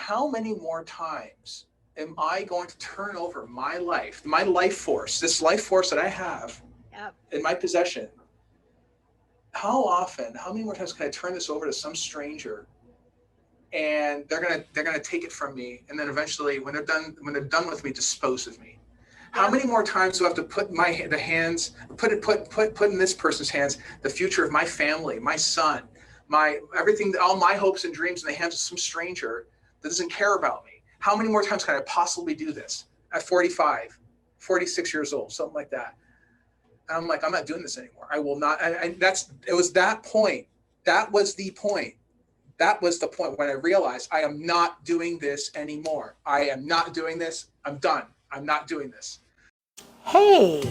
how many more times am I going to turn over my life force, this life force that I have in my possession? How many more times can I turn this over to some stranger, and they're gonna take it from me, and then eventually, when they're done with me, dispose of me? How many more times do I have to put put in this person's hands the future of my family, my son, my everything, all my hopes and dreams in the hands of some stranger that doesn't care about me? How many more times can I possibly do this at 45, 46 years old, something like that? And I'm like, I'm not doing this anymore. I will not. And it was that point. That was the point. That was the point when I realized I am not doing this anymore. I am not doing this. I'm done. I'm not doing this. Hey.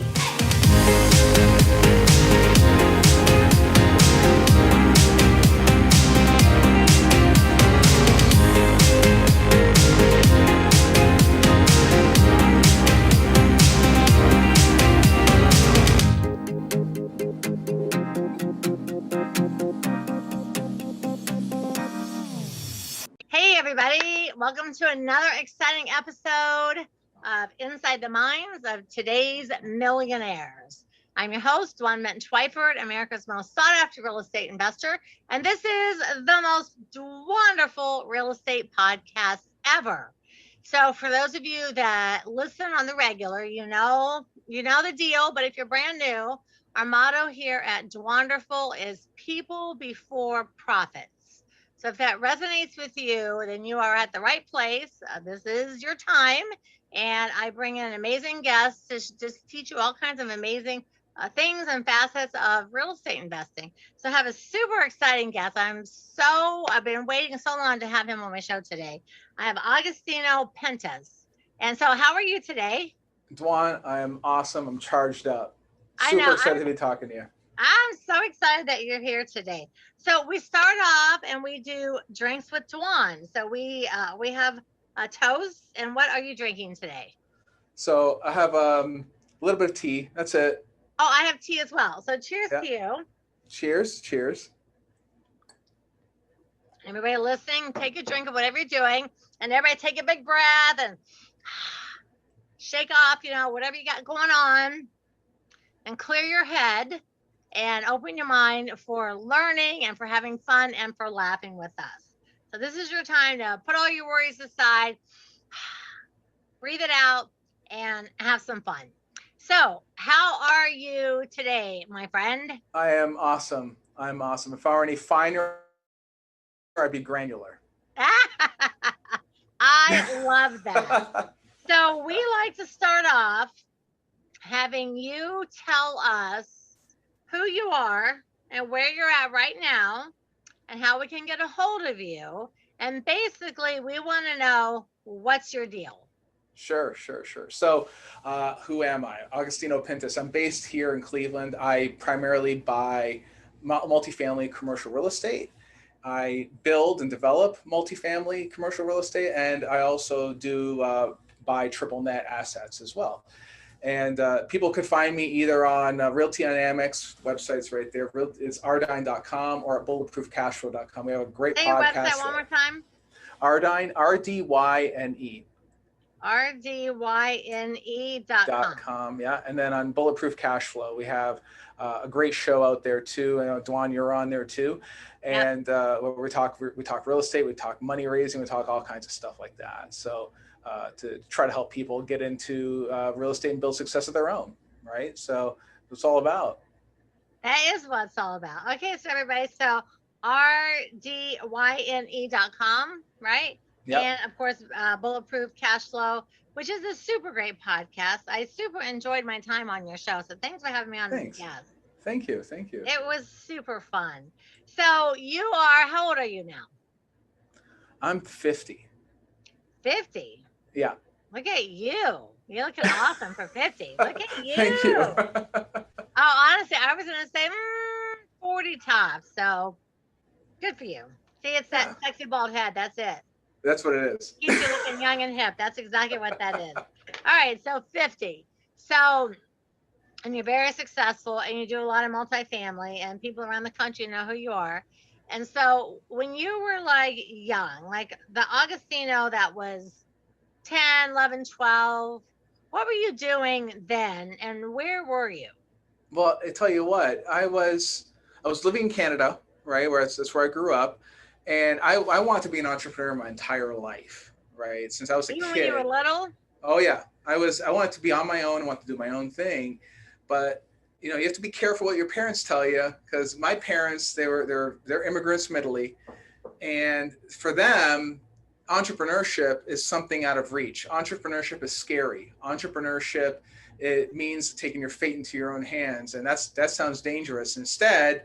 Hey everybody, welcome to another exciting episode of Inside the Minds of Today's Millionaires. I'm your host, Dwan Twyford, America's most sought after real estate investor, and this is the most wonderful real estate podcast ever. So for those of you that listen on the regular, you know the deal, but if you're brand new, our motto here at Dwanderful is people before profits. So if that resonates with you, then you are at the right place. This is your time. And I bring in amazing guests to just teach you all kinds of amazing things and facets of real estate investing. So I have a super exciting guest. I've been waiting so long to have him on my show today. I have Agostino Pintus. And so how are you today? Dwan, I am awesome. I'm charged up. Super excited to be talking to you. I'm so excited that you're here today. So we start off and we do drinks with Dwan. So we have a toast. And what are you drinking today? So I have a little bit of tea. That's it. Oh, I have tea as well. So cheers to you. Cheers. Cheers. Everybody listening, take a drink of whatever you're doing. And everybody take a big breath and shake off, whatever you got going on. And clear your head. And open your mind for learning and for having fun and for laughing with us. So this is your time to put all your worries aside, breathe it out, and have some fun. So how are you today, my friend? I am awesome. I'm awesome. If I were any finer, I'd be granular. I love that. So we like to start off having you tell us who you are and where you're at right now and how we can get a hold of you. And basically, we want to know what's your deal. Sure. So who am I? Agostino Pintus. I'm based here in Cleveland. I primarily buy multifamily commercial real estate. I build and develop multifamily commercial real estate, and I also do buy triple net assets as well. And people could find me either on Realty Dynamics websites right there. It's rdine.com or at bulletproofcashflow.com. We have a great Say podcast. Your website one more time. Rdine, RDYNE. RDYNE.com. Yeah. And then on Bulletproof Cashflow, we have a great show out there too. I know, Dwan, you're on there too. And we talk real estate, we talk money raising, we talk all kinds of stuff like that. So to try to help people get into real estate and build success of their own, right? So that's what it's all about. That is what it's all about. Okay, so everybody, so RDYNE.com, right? Yep. And of course, Bulletproof Cashflow, which is a super great podcast. I super enjoyed my time on your show. So thanks for having me on this podcast. Thank you. It was super fun. So how old are you now? I'm 50. 50? Yeah. Look at you. You're looking awesome for 50. Look at you. Thank you. Honestly, I was going to say 40 tops. So good for you. See, it's that sexy bald head. That's it. That's what it is. Keeps you looking young and hip. That's exactly what that is. All right. So 50. So, and you're very successful and you do a lot of multifamily and people around the country know who you are. And so when you were like young, like the Agostino that was 10, 11, 12, what were you doing then and where were you? Well, I tell you what, I was living in Canada, right? That's where I grew up. And I wanted to be an entrepreneur my entire life, right? Since I was a Even when you were kid. little? Oh yeah. I wanted to be on my own, I wanted to do my own thing. But you have to be careful what your parents tell you, because my parents, they're immigrants from Italy. And for them, entrepreneurship is something out of reach. Entrepreneurship is scary. Entrepreneurship, it means taking your fate into your own hands. And that sounds dangerous. Instead,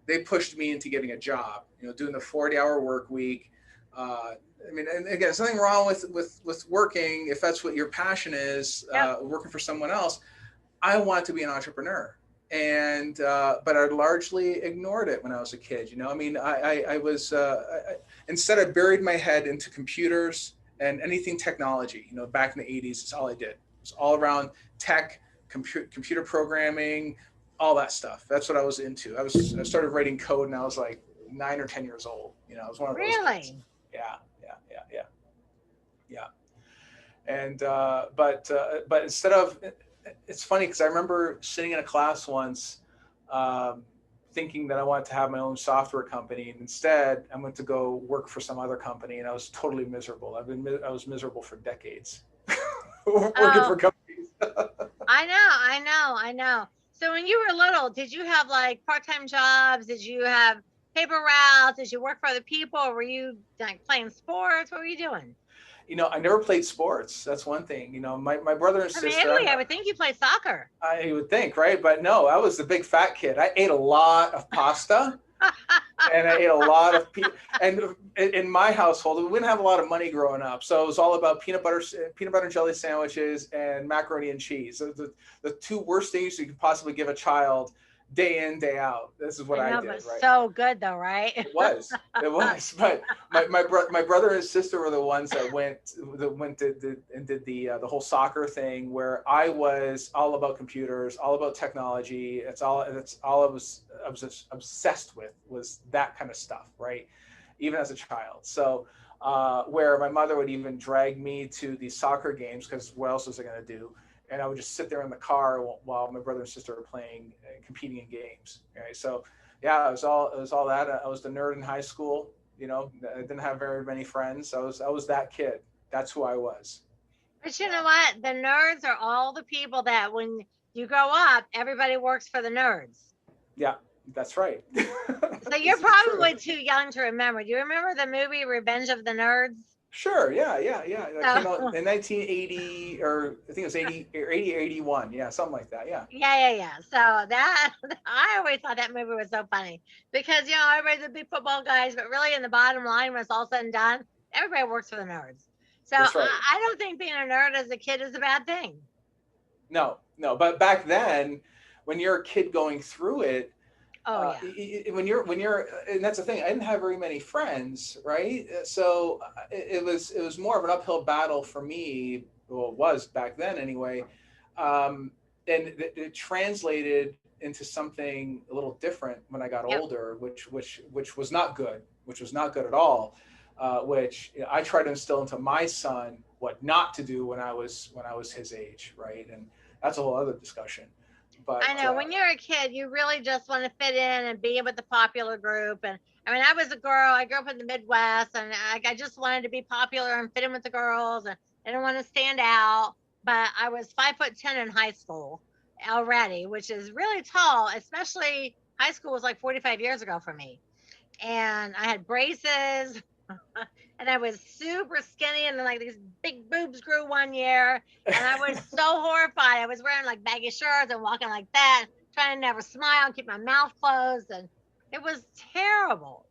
they pushed me into getting a job, doing the 40-hour work week. And again, there's nothing wrong with working if that's what your passion is, Yep. working for someone else. I wanted to be an entrepreneur, and but I largely ignored it when I was a kid. I was instead I buried my head into computers and anything technology. Back in the '80s, it's all I did. It was all around tech, computer programming, all that stuff. That's what I was into. I started writing code, and I was like 9 or 10 years old. I was one of those kids. Really? Yeah. And but instead of, it's funny because I remember sitting in a class once, thinking that I wanted to have my own software company, and instead I went to go work for some other company, and I was totally miserable. I was miserable for decades working for companies. I know. So when you were little, did you have like part-time jobs? Did you have paper routes? Did you work for other people? Or were you like playing sports? What were you doing? I never played sports. That's one thing. My brother and From sister. Italy, I would think you played soccer. I would think, right? But no, I was the big fat kid. I ate a lot of pasta. And I ate a lot of and in my household, we didn't have a lot of money growing up, so it was all about peanut butter and jelly sandwiches and macaroni and cheese. So the two worst things you could possibly give a child, day in, day out. This is what I did. But right? so good though, right? It was. But my brother and sister were the ones that went and did the whole soccer thing, where I was all about computers, all about technology. It's all I was just obsessed with, was that kind of stuff, right? Even as a child. So where my mother would even drag me to these soccer games, because what else was I going to do? And I would just sit there in the car while my brother and sister were playing, competing in games. Right? So, yeah, it was all that. I was the nerd in high school. I didn't have very many friends. I was that kid. That's who I was. But you know what? The nerds are all the people that when you grow up, everybody works for the nerds. Yeah, that's right. So you're probably too young to remember. Do you remember the movie Revenge of the Nerds? Sure. Yeah. That came out in 1980, or I think it was 80 or 81. Yeah, something like that. Yeah. Yeah. So that I always thought that movie was so funny because everybody's the big football guys, but really in the bottom line, when it's all said and done, everybody works for the nerds. So right. I don't think being a nerd as a kid is a bad thing. No. But back then, when you're a kid going through it, when you're, and that's the thing, I didn't have very many friends, right? So it was more of an uphill battle for me. Well, it was back then anyway. And it translated into something a little different when I got older, which was not good, at all. Which I try to instill into my son what not to do when I was his age, right? And that's a whole other discussion. But I know when you're a kid, you really just want to fit in and be with the popular group. And I mean, I was a girl. I grew up in the Midwest, and I just wanted to be popular and fit in with the girls, and I didn't want to stand out. But I was 5'10" in high school already, which is really tall. Especially high school was like 45 years ago for me, and I had braces. And I was super skinny, and then like these big boobs grew one year, and I was so horrified. I was wearing like baggy shirts and walking like that, trying to never smile and keep my mouth closed, and it was terrible.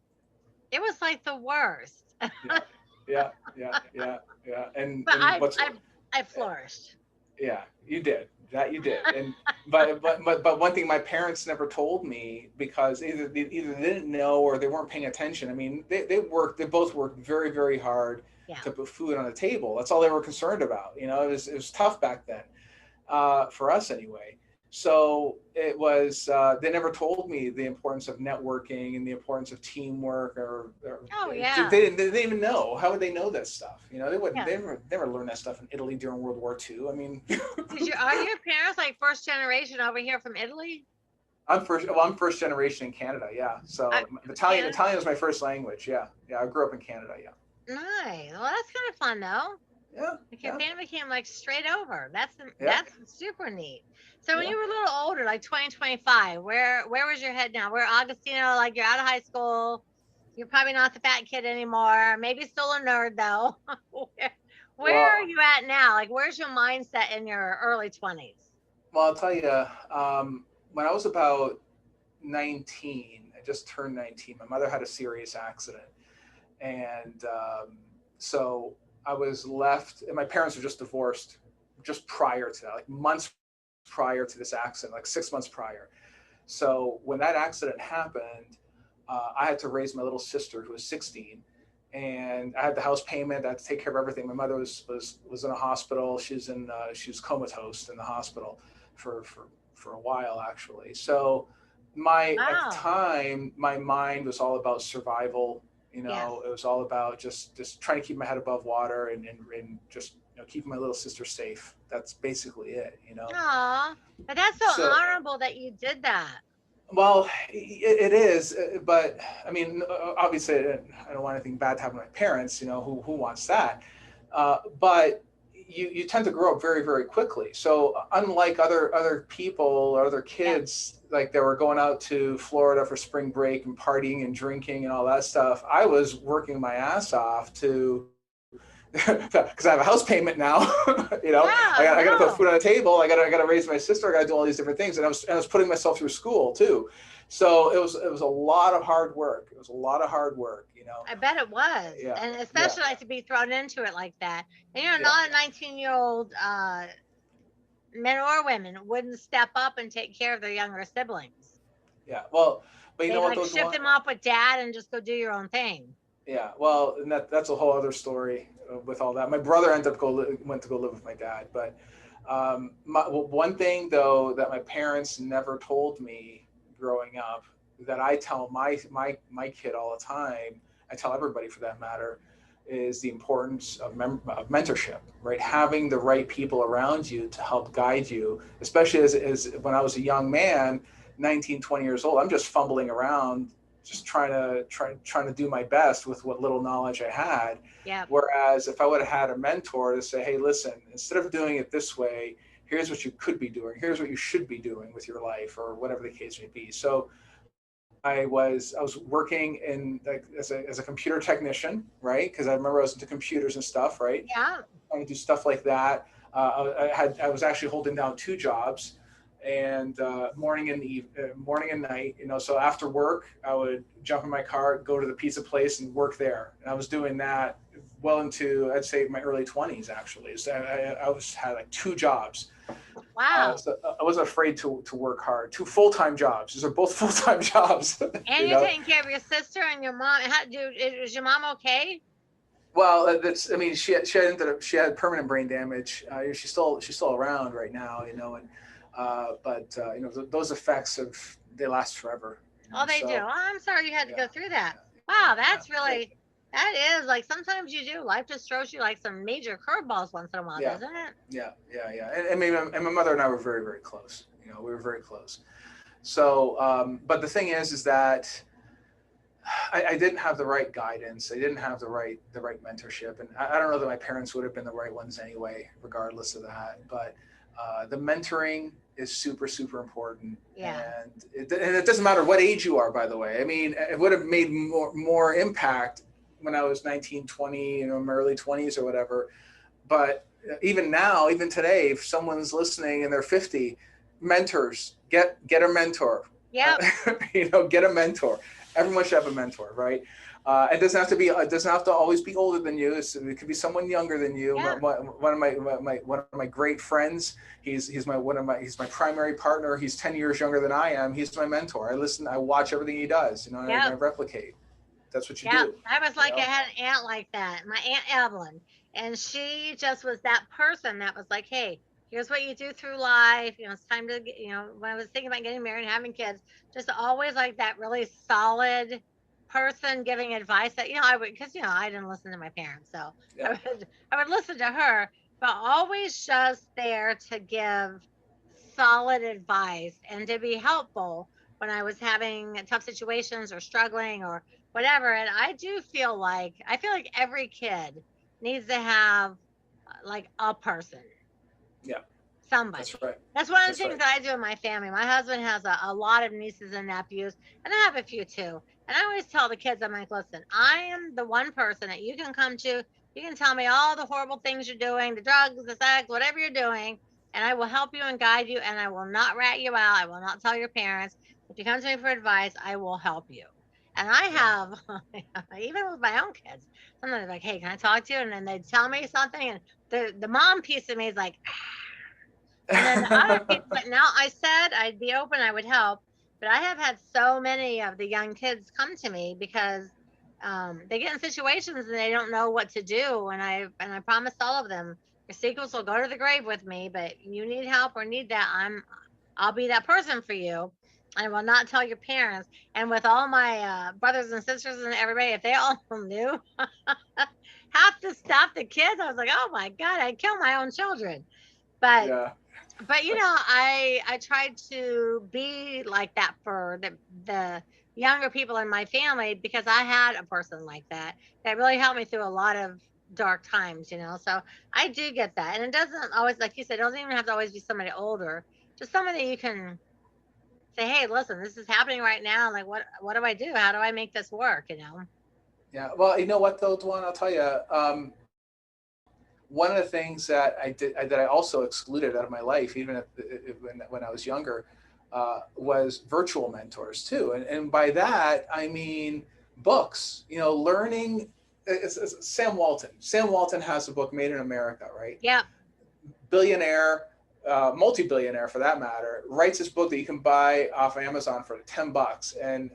It was like the worst. Yeah. And but I flourished. Yeah, you did. That you did. And but one thing my parents never told me, because either they didn't know or they weren't paying attention. I mean, they both worked very, very hard to put food on the table. That's all they were concerned about. It was tough back then, for us anyway. So it was, they never told me the importance of networking and the importance of teamwork or Oh yeah. they didn't even know. How would they know that stuff? They wouldn't, Yeah. they never learned that stuff in Italy during World War II. I mean, Are your parents like first generation over here from Italy? I'm first generation in Canada. Yeah. So Canada? Italian is my first language. Yeah. Yeah. I grew up in Canada. Yeah. Nice. Well, that's kind of fun though. Yeah. Like your Yeah. family came like straight over. Yeah. That's super neat. So when Yeah. you were a little older, like 2025, where was your head now? Where Agostino, like you're out of high school, you're probably not the fat kid anymore. Maybe still a nerd though. where, where are Well, you at now? Like where's your mindset in your early 20s? I'll tell you, when I was about 19, I just turned 19, my mother had a serious accident. And so I was left, and my parents were just divorced just prior to that, like months prior to this accident, like 6 months prior. So when that accident happened, I had to raise my little sister who was 16, and I had the house payment. I had to take care of everything. My mother was in a hospital. She was comatose in the hospital for a while actually. So at the Wow. time, my mind was all about survival. Yes. It was all about just trying to keep my head above water and just keeping my little sister safe. That's basically it. Aw. But that's so So honorable that you did that. well, it is, but I mean, obviously, I don't want anything bad to happen to my parents. Who wants that? But you tend to grow up very, very quickly. So unlike other people or other Yeah. kids, like they were going out to Florida for spring break and partying and drinking and all that stuff, I was working my ass off to because I have a house payment now. Yeah, I got to put no. food on the table. I got to raise my sister. I got to do all these different things, and I was putting myself through school too. So it was a lot of hard work. It was a lot of hard work. I bet it was. Yeah, And yeah, especially like to be thrown into it like that. And yeah, not a 19-year-old men or women wouldn't step up and take care of their younger siblings. yeah. Well, but you know They'd what? like Those ship one, them off with dad and just go do your own thing. yeah. Well, and that's a whole other story with all that. My brother went to go live with my dad, but one thing though that my parents never told me growing up that I tell my kid all the time, I tell everybody for that matter, is the importance of mentorship, right? Having the right people around you to help guide you, especially as when I was a young man, 19, 20 years old, I'm just fumbling around, just trying to do my best with what little knowledge I had. Yeah. Whereas if I would have had a mentor to say, hey, listen, instead of doing it this way, here's what you could be doing. Here's what you should be doing with your life or whatever the case may be. So I was working in like as a computer technician, right? Because I remember I was into computers and stuff, right? Yeah. Trying to do stuff like that. I was actually holding down two jobs, and morning and night. So after work, I would jump in my car, go to the pizza place, and work there. And I was doing that well into I'd say my early 20s actually. So had like two jobs. Wow. So I wasn't afraid to work hard. Two full-time jobs. These are both full-time jobs. And you you're know. taking care of your sister and your mom. Is your mom okay? Well, that's. I mean, she had permanent brain damage. She's still around right now. And but those effects they last forever. Oh, they do. So Oh, I'm sorry you had to yeah, go through that. yeah, Wow, yeah, that's really that is like sometimes you do. Life just throws you like some major curveballs once in a while, yeah, doesn't it? yeah. And my mother and I were very, very close. We were very close. So, but the thing is that I didn't have the right guidance. I didn't have the right mentorship, and I don't know that my parents would have been the right ones anyway, regardless of that. But the mentoring is super, super important, Yeah. and it doesn't matter what age you are. By the way, I mean it would have made more impact when I was 19, 20, my early 20s or whatever. But even now, even today, if someone's listening and they're 50, mentors, get a mentor. Yep. Get a mentor. Everyone should have a mentor, right? It doesn't have to be. It doesn't have to always be older than you. It could be someone younger than you. Yeah. One of my great friends. He's my primary partner. He's 10 years younger than I am. He's my mentor. I listen. I watch everything he does. And I Yep. replicate. That's what you Yep. do. I was like, I You know? had an aunt like that, my Aunt Evelyn. And she just was that person that was like, hey, Here's what you do through life. It's time to get, when I was thinking about getting married and having kids, just always like that really solid person giving advice that, I would, because, I didn't listen to my parents. So Yeah. I would listen to her, but always just there to give solid advice and to be helpful when I was having tough situations or struggling or whatever. And I feel like every kid needs to have like a person, Yeah. That's somebody. right. That's one of the That's things right. that I do in my family. My husband has a lot of nieces and nephews, and I have a few too. And I always tell the kids, I'm like, listen, I am the one person that you can come to. You can tell me all the horrible things you're doing, the drugs, the sex, whatever you're doing, and I will help you and guide you, and I will not rat you out. I will not tell your parents. If you come to me for advice, I will help you. And I Yeah. have, even with my own kids, sometimes they're like, hey, can I talk to you? And then they'd tell me something, and the mom piece of me is like, and then the other people, but now I said I'd be open, I would help. But I have had so many of the young kids come to me because they get in situations and they don't know what to do. And I promised all of them, your secrets will go to the grave with me. But you need help or need that, I'll be that person for you. I will not tell your parents. And with all my brothers and sisters and everybody, if they all knew half the stuff, the kids, I was like, oh my God, I'd kill my own children. But Yeah. I tried to be like that for the younger people in my family because I had a person like that that really helped me through a lot of dark times. So I do get that. And it doesn't always, like you said, it doesn't even have to always be somebody older, just somebody you can say, hey, listen, this is happening right now. Like, what do I do? How do I make this work? Yeah. Well, you know what though, Dwan, I'll tell you, one of the things that I did that I also excluded out of my life, even when I was younger, was virtual mentors too. And by that I mean books. Learning. It's Sam Walton. Sam Walton has a book, Made in America, right? Yeah. Billionaire, multi-billionaire for that matter, writes this book that you can buy off Amazon for $10. And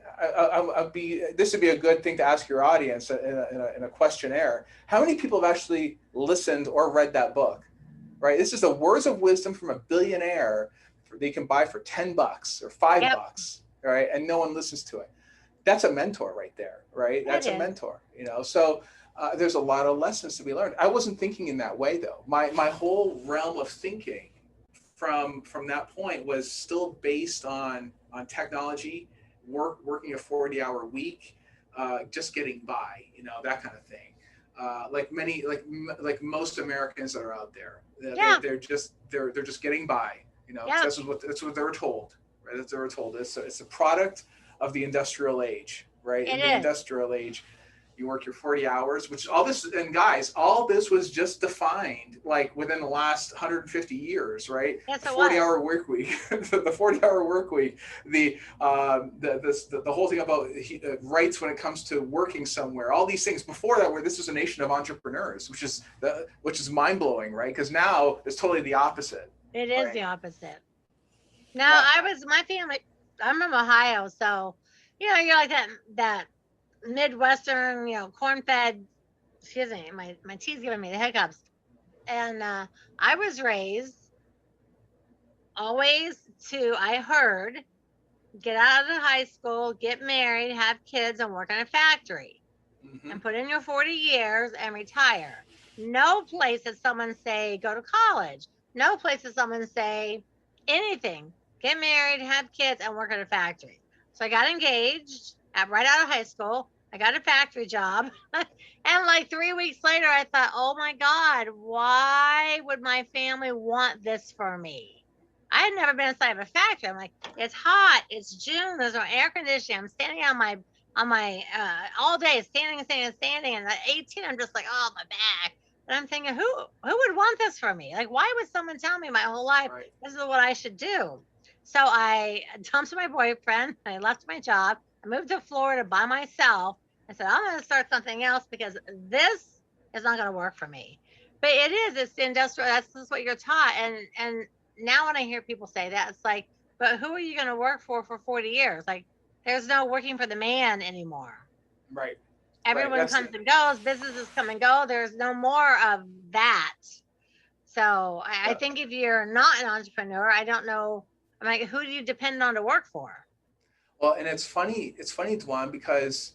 this would be a good thing to ask your audience in a questionnaire. How many people have actually listened or read that book? Right. This is the words of wisdom from a billionaire that you can buy for $10 or Yep. $5. Right. And no one listens to it. That's a mentor right there. Right. That's It a is. mentor. So there's a lot of lessons to be learned. I wasn't thinking in that way though. My whole realm of thinking from that point was still based on technology, working a 40-hour week, just getting by, that kind of thing. Like most Americans that are out there, Yeah. they're just getting by, Yeah. that's what they were told, right? That's what they were told. It's a product of the industrial age, right? It In the is. industrial age, you work your 40 hours, which all this, and guys, all this was just defined like within the last 150 years, right? Yes, The it was. 40-hour work week, the 40-hour work week, the whole thing about rights when it comes to working somewhere, all these things before that, where this was a nation of entrepreneurs, which is mind blowing, right? Because now it's totally the opposite. It is Right. the opposite. Now, Yeah. my family, I'm from Ohio, so, you're like that Midwestern, corn fed, excuse me, my tea's giving me the hiccups. And I was raised always I heard, get out of the high school, get married, have kids, and work in a factory Mm-hmm. and put in your 40 years and retire. No place does someone say, go to college. No place does someone say anything. Get married, have kids, and work at a factory. So I got engaged right out of high school. I got a factory job. And like 3 weeks later, I thought, oh my God, why would my family want this for me? I had never been inside of a factory. I'm like, it's hot. It's June. There's no air conditioning. I'm standing on my all day standing, and at 18 I'm just like, oh, my back. And I'm thinking, who would want this for me? Like, why would someone tell me my whole life Right. this is what I should do? So I dumped my boyfriend, I left my job, I moved to Florida by myself. I said, I'm going to start something else because this is not going to work for me. But it's the industrial, that's just what you're taught. And now when I hear people say that, it's like, but who are you going to work for 40 years? Like, there's no working for the man anymore. Right. Right. Everyone That's comes and goes, businesses come and go. There's no more of that. So I Yeah. think if you're not an entrepreneur, I don't know. I'm like, who do you depend on to work for? Well, and it's funny, Dwan, because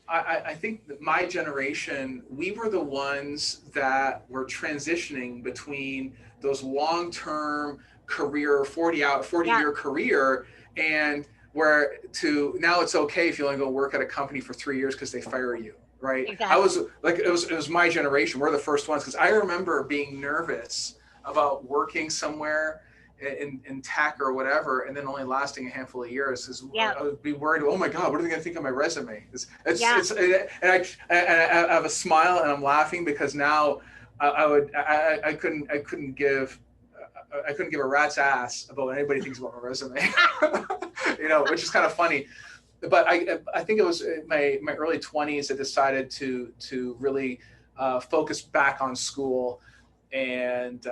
I think that my generation, we were the ones that were transitioning between those long-term career, 40 Yeah, year career, and where to now it's okay if you only go work at a company for 3 years because they fire you. Right. I exactly. was like, it was my generation. We're the first ones because I remember being nervous about working somewhere in tech or whatever, and then only lasting a handful of years, because Yeah, I would be worried. Oh my God, what are they going to think of my resume? yeah. And I have a smile and I'm laughing because now I couldn't give a rat's ass about what anybody thinks about my resume, which is kind of funny. But I think it was my early 20s. I decided to really focus back on school, and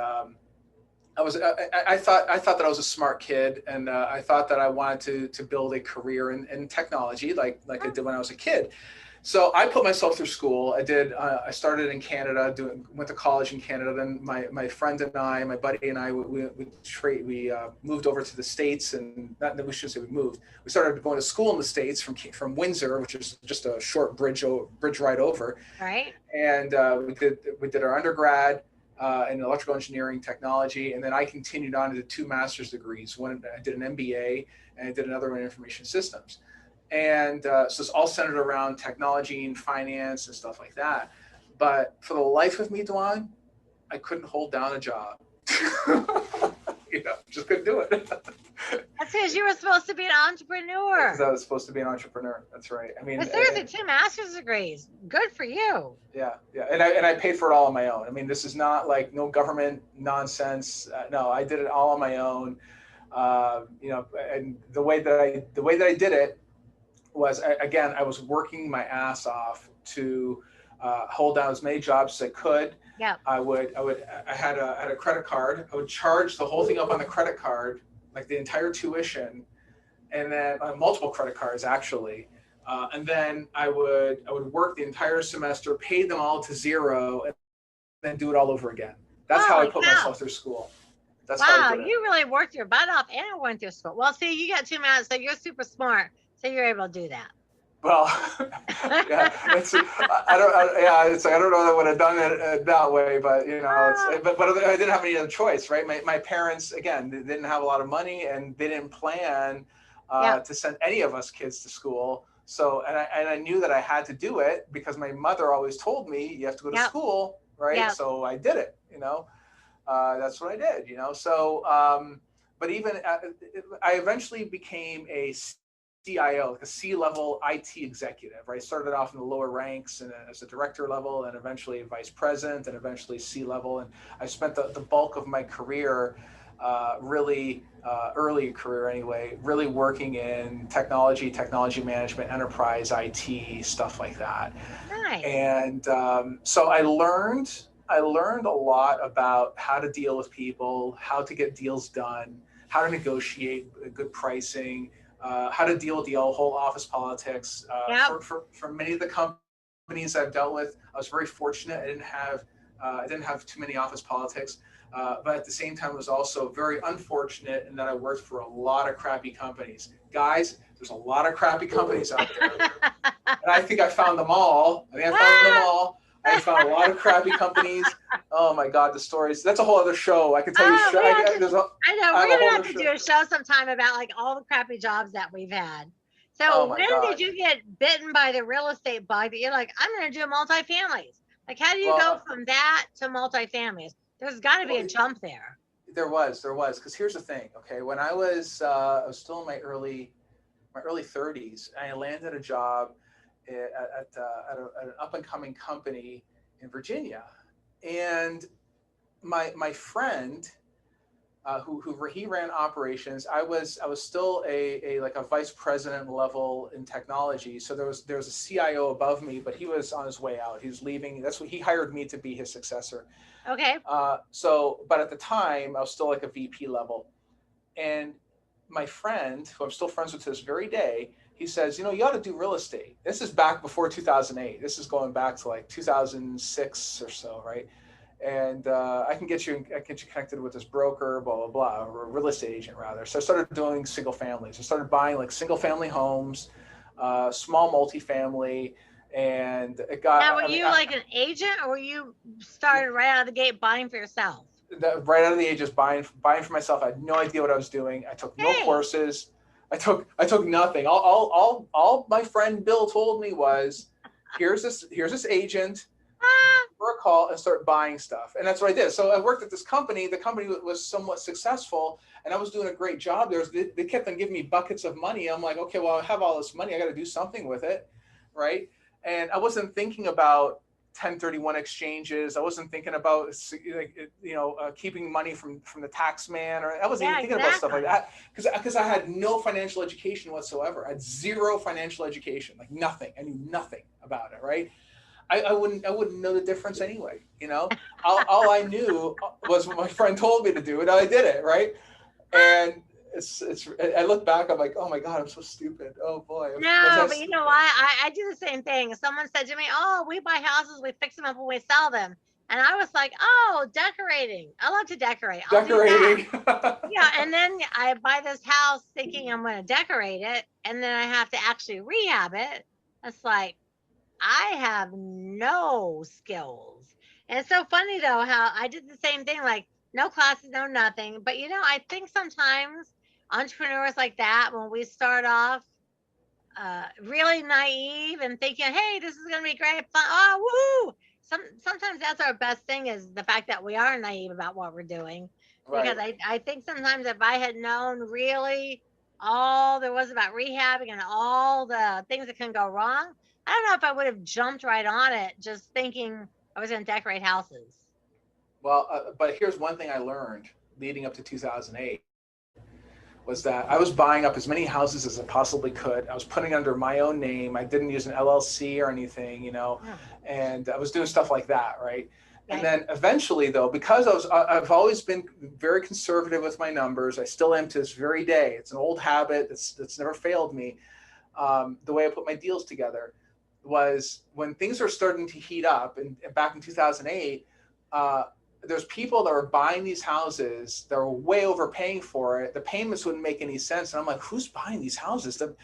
I thought that I was a smart kid, and I thought that I wanted to build a career in technology, like I did when I was a kid. So I put myself through school. I started in Canada, went to college in Canada. Then my friend and I, my buddy and I, we moved over to the States, and not that we shouldn't say we moved. We started going to school in the States from Windsor, which is just a short bridge ride over. Right. And we did our undergrad in electrical engineering technology, and then I continued on to the 2 master's degrees. One, I did an MBA, and I did another one in information systems. And so it's all centered around technology and finance and stuff like that. But for the life of me, Dwan, I couldn't hold down a job. Just couldn't do it. That's because you were supposed to be an entrepreneur. Because I was supposed to be an entrepreneur. That's right. I mean, But seriously, 2 master's degrees. Good for you. yeah, and I paid for it all on my own. I mean, this is not like no government nonsense. No, I did it all on my own. And the way that I did it was, again, I was working my ass off to hold down as many jobs as I could. Yeah. I had a credit card. I would charge the whole thing up on the credit card, like the entire tuition, and then multiple credit cards actually. And then I would work the entire semester, pay them all to zero, and then do it all over again. That's how I put myself through school. That's how I did it. You really worked your butt off and went through school. Well, see, you got 2 masters, so you're super smart, so you're able to do that. Well, yeah, I don't know that I would have done it that way, but but I didn't have any other choice, right? My parents, again, they didn't have a lot of money, and they didn't plan to send any of us kids to school. So, and I knew that I had to do it because my mother always told me you have to go to school, right? Yep. So I did it, that's what I did, So, but even I eventually became a CIO, like a C-level IT executive, right? Started off in the lower ranks and as a director level, and eventually vice president, and eventually C-level. And I spent the bulk of my career, really early career anyway, really working in technology management, enterprise IT, stuff like that. Nice. And so I learned a lot about how to deal with people, how to get deals done, how to negotiate good pricing, how to deal with the whole office politics. For many of the companies I've dealt with, I was very fortunate. I didn't have too many office politics, but at the same time, I was also very unfortunate in that I worked for a lot of crappy companies. Guys, there's a lot of crappy companies out there, and I think I found them all. I found a lot of crappy companies. Oh my God, the stories. That's a whole other show. I can tell you. I know. We're going to have to do a show sometime about like all the crappy jobs that we've had. So when did you get bitten by the real estate bug that you're like, I'm going to do multifamilies? Like, how do you go from that to multifamilies? There's got to be a jump there. There was. Because here's the thing. Okay. When I was still in my early 30s, I landed a job at an up-and-coming company in Virginia, and my friend, he ran operations. I was still a vice president level in technology. So there was a CIO above me, but he was on his way out. He was leaving. That's what he hired me to be his successor. Okay. But at the time, I was still like a VP level, and my friend, who I'm still friends with to this very day, he says, you ought to do real estate. This is back before 2008. This is going back to like 2006 or so, right? and I can get you connected with this broker, blah, blah, blah, or a real estate agent rather. So I started doing single families. I started buying like single family homes, small multifamily, and it got, Now, were you like an agent, or were you started right out of the gate buying for yourself? right out of the age, just buying for myself. I had no idea what I was doing. I took no courses. I took nothing. All my friend Bill told me was, here's this agent, for a call and start buying stuff. And that's what I did. So I worked at this company. The company was somewhat successful, and I was doing a great job there. They kept on giving me buckets of money. I'm like, okay, well, I have all this money. I got to do something with it, right? And I wasn't thinking about 1031 exchanges. I wasn't thinking about, keeping money from the tax man, or I wasn't even thinking about stuff like that because I had no financial education whatsoever. I had zero financial education, like nothing. I knew nothing about it, right? I wouldn't know the difference anyway. All I knew was what my friend told me to do, and I did it, right? And I look back, I'm like, oh my God, I'm so stupid. Oh boy. No, but you know what? I do the same thing. Someone said to me, oh, we buy houses, we fix them up when we sell them. And I was like, oh, decorating. I love to decorate. I'll Decorating. do that. Yeah. And then I buy this house thinking I'm going to decorate it. And then I have to actually rehab it. It's like, I have no skills. And it's so funny though, how I did the same thing, like no classes, no nothing. But I think sometimes entrepreneurs like that, when we start off really naive and thinking, hey, this is going to be great fun. Oh, woo. Sometimes that's our best thing, is the fact that we are naive about what we're doing. Right. Because I think sometimes if I had known really all there was about rehabbing and all the things that can go wrong, I don't know if I would have jumped right on it just thinking I was going to decorate houses. Well, but here's one thing I learned leading up to 2008 was that I was buying up as many houses as I possibly could. I was putting under my own name. I didn't use an LLC or anything, and I was doing stuff like that, right? And then eventually, though, because I've always been very conservative with my numbers. I still am to this very day. It's an old habit that's never failed me. The way I put my deals together was when things are starting to heat up, and back in 2008, there's people that were buying these houses that were way overpaying for it. The payments wouldn't make any sense. And I'm like, who's buying these houses? The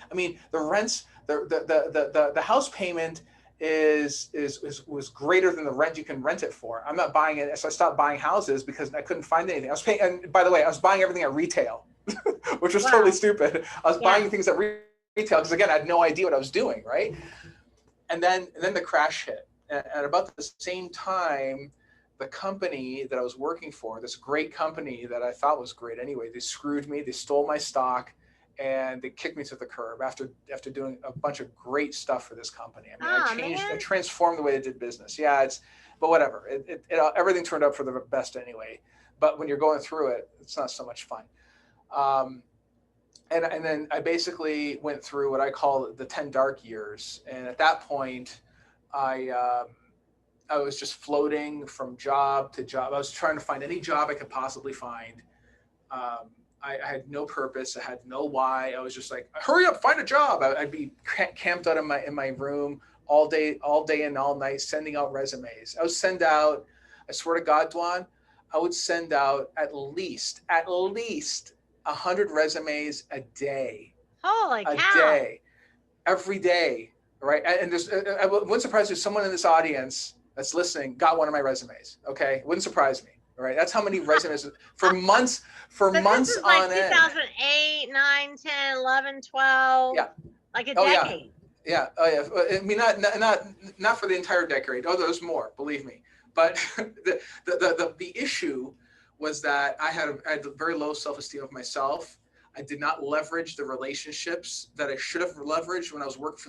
rents, the house payment was greater than the rent you can rent it for. I'm not buying it. So I stopped buying houses because I couldn't find anything. I was paying, and by the way, I was buying everything at retail, which was totally stupid. I was buying things at retail because, again, I had no idea what I was doing, right? And then the crash hit. And at about the same time, the company that I was working for, this great company that I thought was great anyway, they screwed me, they stole my stock, and they kicked me to the curb after doing a bunch of great stuff for this company. I transformed the way they did business. Yeah, but whatever. Everything turned out for the best anyway. But when you're going through it, it's not so much fun. And then I basically went through what I call the 10 dark years. And at that point, I was just floating from job to job. I was trying to find any job I could possibly find. I had no purpose. I had no why. I was just like, hurry up, find a job. I'd be camped out in my room all day and all night, sending out resumes. I would send out, I swear to God, Dwan, I would send out at least 100 resumes a day. Holy cow. A day, every day, right? And I wouldn't surprise you, someone in this audience that's listening got one of my resumes. Okay, it wouldn't surprise me. All right, that's how many resumes for months this is on like 2008, 9, 10, 11, 12. Yeah, like a decade. Yeah. Oh yeah. I mean, not for the entire decade. Oh, there's more. Believe me. But the issue was that I had very low self-esteem of myself. I did not leverage the relationships that I should have leveraged when I was working for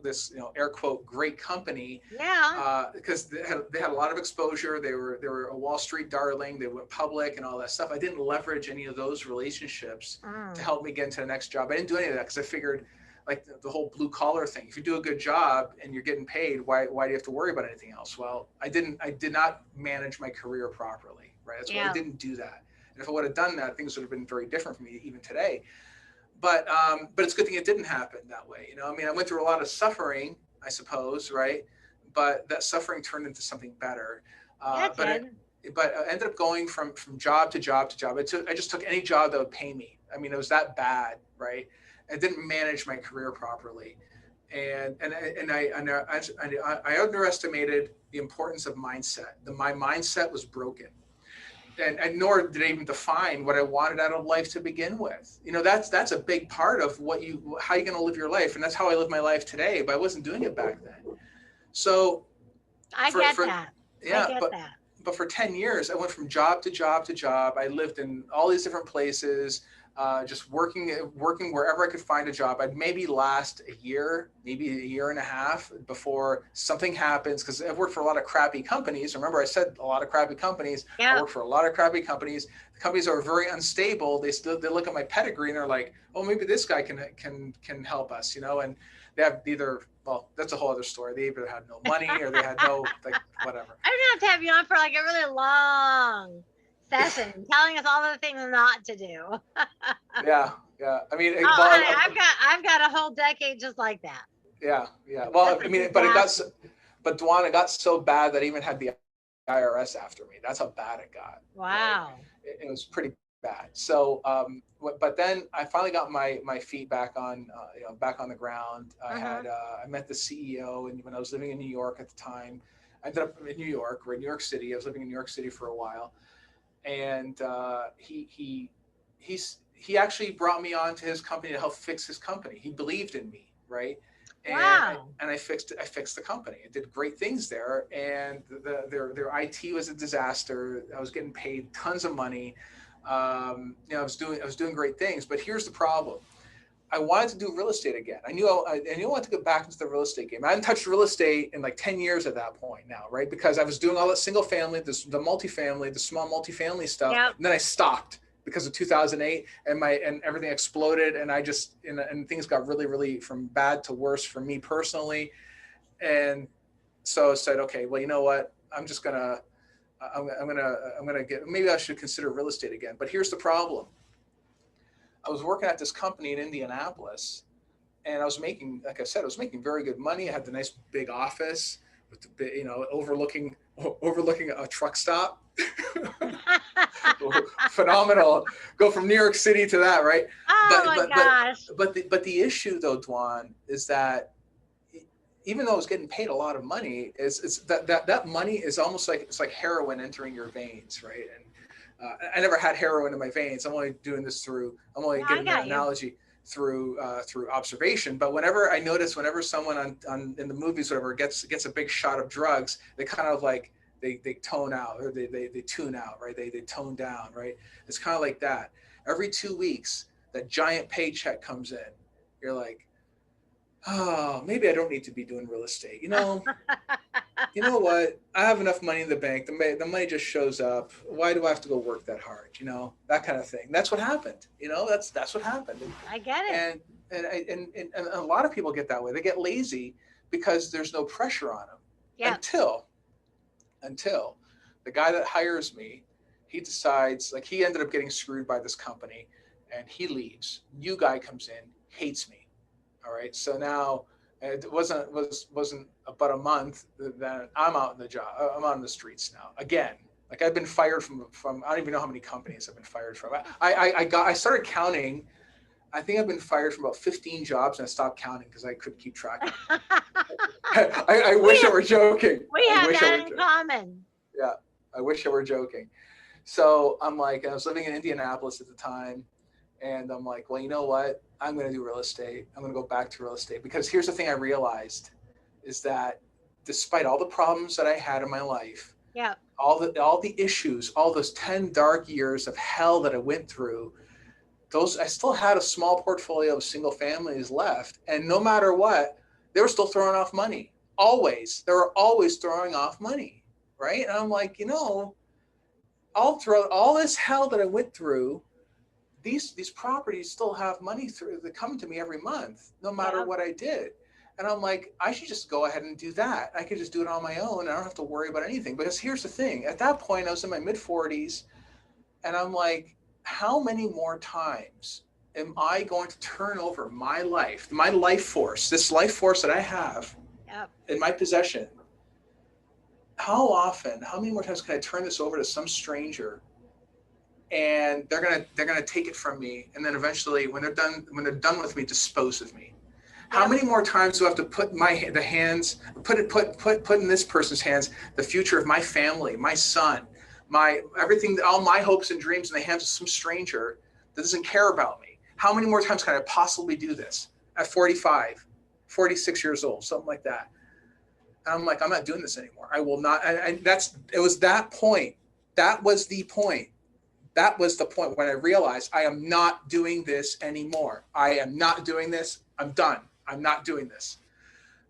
this air quote great company. Yeah. Because they had a lot of exposure. They were a Wall Street darling. They went public and all that stuff. I didn't leverage any of those relationships to help me get into the next job. I didn't do any of that because I figured, like the whole blue collar thing. If you do a good job and you're getting paid, why do you have to worry about anything else? Well, I did not manage my career properly, right? That's why I didn't do that. And if I would have done that, things would have been very different for me even today. But it's a good thing it didn't happen that way. I went through a lot of suffering, I suppose, right? but that suffering turned into something better. That's good. But I ended up going from job to job to job. I just took any job that would pay me. I mean, it was that bad, right? I didn't manage my career properly, and I underestimated the importance of mindset. My mindset was broken, and nor did I even define what I wanted out of life to begin with. You know, that's a big part of how you're going to live your life, and that's how I live my life today. But I wasn't doing it back then. So I get that. Yeah, I get that. But for 10 years, I went from job to job to job. I lived in all these different places, just working wherever I could find a job. I'd maybe last a year, maybe a year and a half before something happens, because I've worked for a lot of crappy companies. Remember, I said a lot of crappy companies. Yeah. I worked for a lot of crappy companies. The companies are very unstable. They look at my pedigree and they're like, oh, maybe this guy can help us, you know, and they have either, well, that's a whole other story. They either had no money or they had no, like, whatever. I'm gonna have to have you on for like a really long session, telling us all the things not to do. Yeah. I mean, I've got a whole decade just like that. Yeah. Well, I mean, but Dwan, it got so bad that I even had the IRS after me. That's how bad it got. Wow. Right? It was pretty bad. So, but then I finally got my feet back on, back on the ground. I met the CEO, and when I was living in New York at the time, I ended up in New York, New York City. I was living in New York City for a while, and he actually brought me on to his company to help fix his company. He believed in me, right? And I fixed the company. I did great things there, and their IT was a disaster. I was getting paid tons of money. I was doing great things, but here's the problem. I wanted to do real estate again. I knew I wanted to get back into the real estate game. I hadn't touched real estate in like 10 years at that point now, right? Because I was doing all that single family, the multifamily, the small multifamily stuff. Yep. And then I stopped because of 2008 and everything exploded. And and things got really, really from bad to worse for me personally. And so I said, okay, well, you know what? I'm gonna maybe I should consider real estate again. But here's the problem. I was working at this company in Indianapolis, and I was making, like I said, I was making very good money. I had the nice big office with the, overlooking a truck stop. Phenomenal. Go from New York City to that, right? Oh gosh. But the issue though, Dwan, is that even though I was getting paid a lot of money, it's that money is almost like, it's like heroin entering your veins, right? And I never had heroin in my veins. I'm only giving an analogy through observation. But whenever someone in the movies, whatever, gets a big shot of drugs, they kind of like, they tone out, or they tune out, right? They tone down, right? It's kind of like that. Every 2 weeks, that giant paycheck comes in. You're like, oh, maybe I don't need to be doing real estate. You know what? I have enough money in the bank. The money just shows up. Why do I have to go work that hard? That kind of thing. That's what happened. That's what happened. I get it. And a lot of people get that way. They get lazy because there's no pressure on them. Yeah. Until the guy that hires me, he decides, like, he ended up getting screwed by this company, and he leaves. New guy comes in, hates me. All right. So now it wasn't about a month that I'm out in the job. I'm out in the streets now again. Like, I've been fired from I don't even know how many companies I've been fired from. I started counting. I think I've been fired from about 15 jobs, and I stopped counting because I couldn't keep track of it. I wish I were joking. We have that in common. Yeah. I wish I were joking. So I'm like, I was living in Indianapolis at the time. And I'm like, well, you know what? I'm going to do real estate. I'm going to go back to real estate, because here's the thing I realized is that despite all the problems that I had in my life, yeah, all the issues, all those 10 dark years of hell that I went through, I still had a small portfolio of single families left. And no matter what, they were still throwing off money. Always. They were always throwing off money. Right. And I'm like, all throughout all this hell that I went through, these properties still have money that come to me every month, no matter what I did. And I'm like, I should just go ahead and do that. I could just do it on my own. I don't have to worry about anything. Because here's the thing. At that point, I was in my mid 40s, and I'm like, how many more times am I going to turn over my life force, this life force that I have in my possession, how many more times can I turn this over to some stranger and they're gonna take it from me, and then eventually when they're done with me, dispose of me? How many more times do I have to put put in this person's hands the future of my family, my son, my everything, all my hopes and dreams in the hands of some stranger that doesn't care about me? How many more times can I possibly do this at 45, 46 years old, something like that? And I'm like, I'm not doing this anymore. I will not. It was that point. That was the point. That was the point when I realized I am not doing this anymore. I am not doing this. I'm done. I'm not doing this.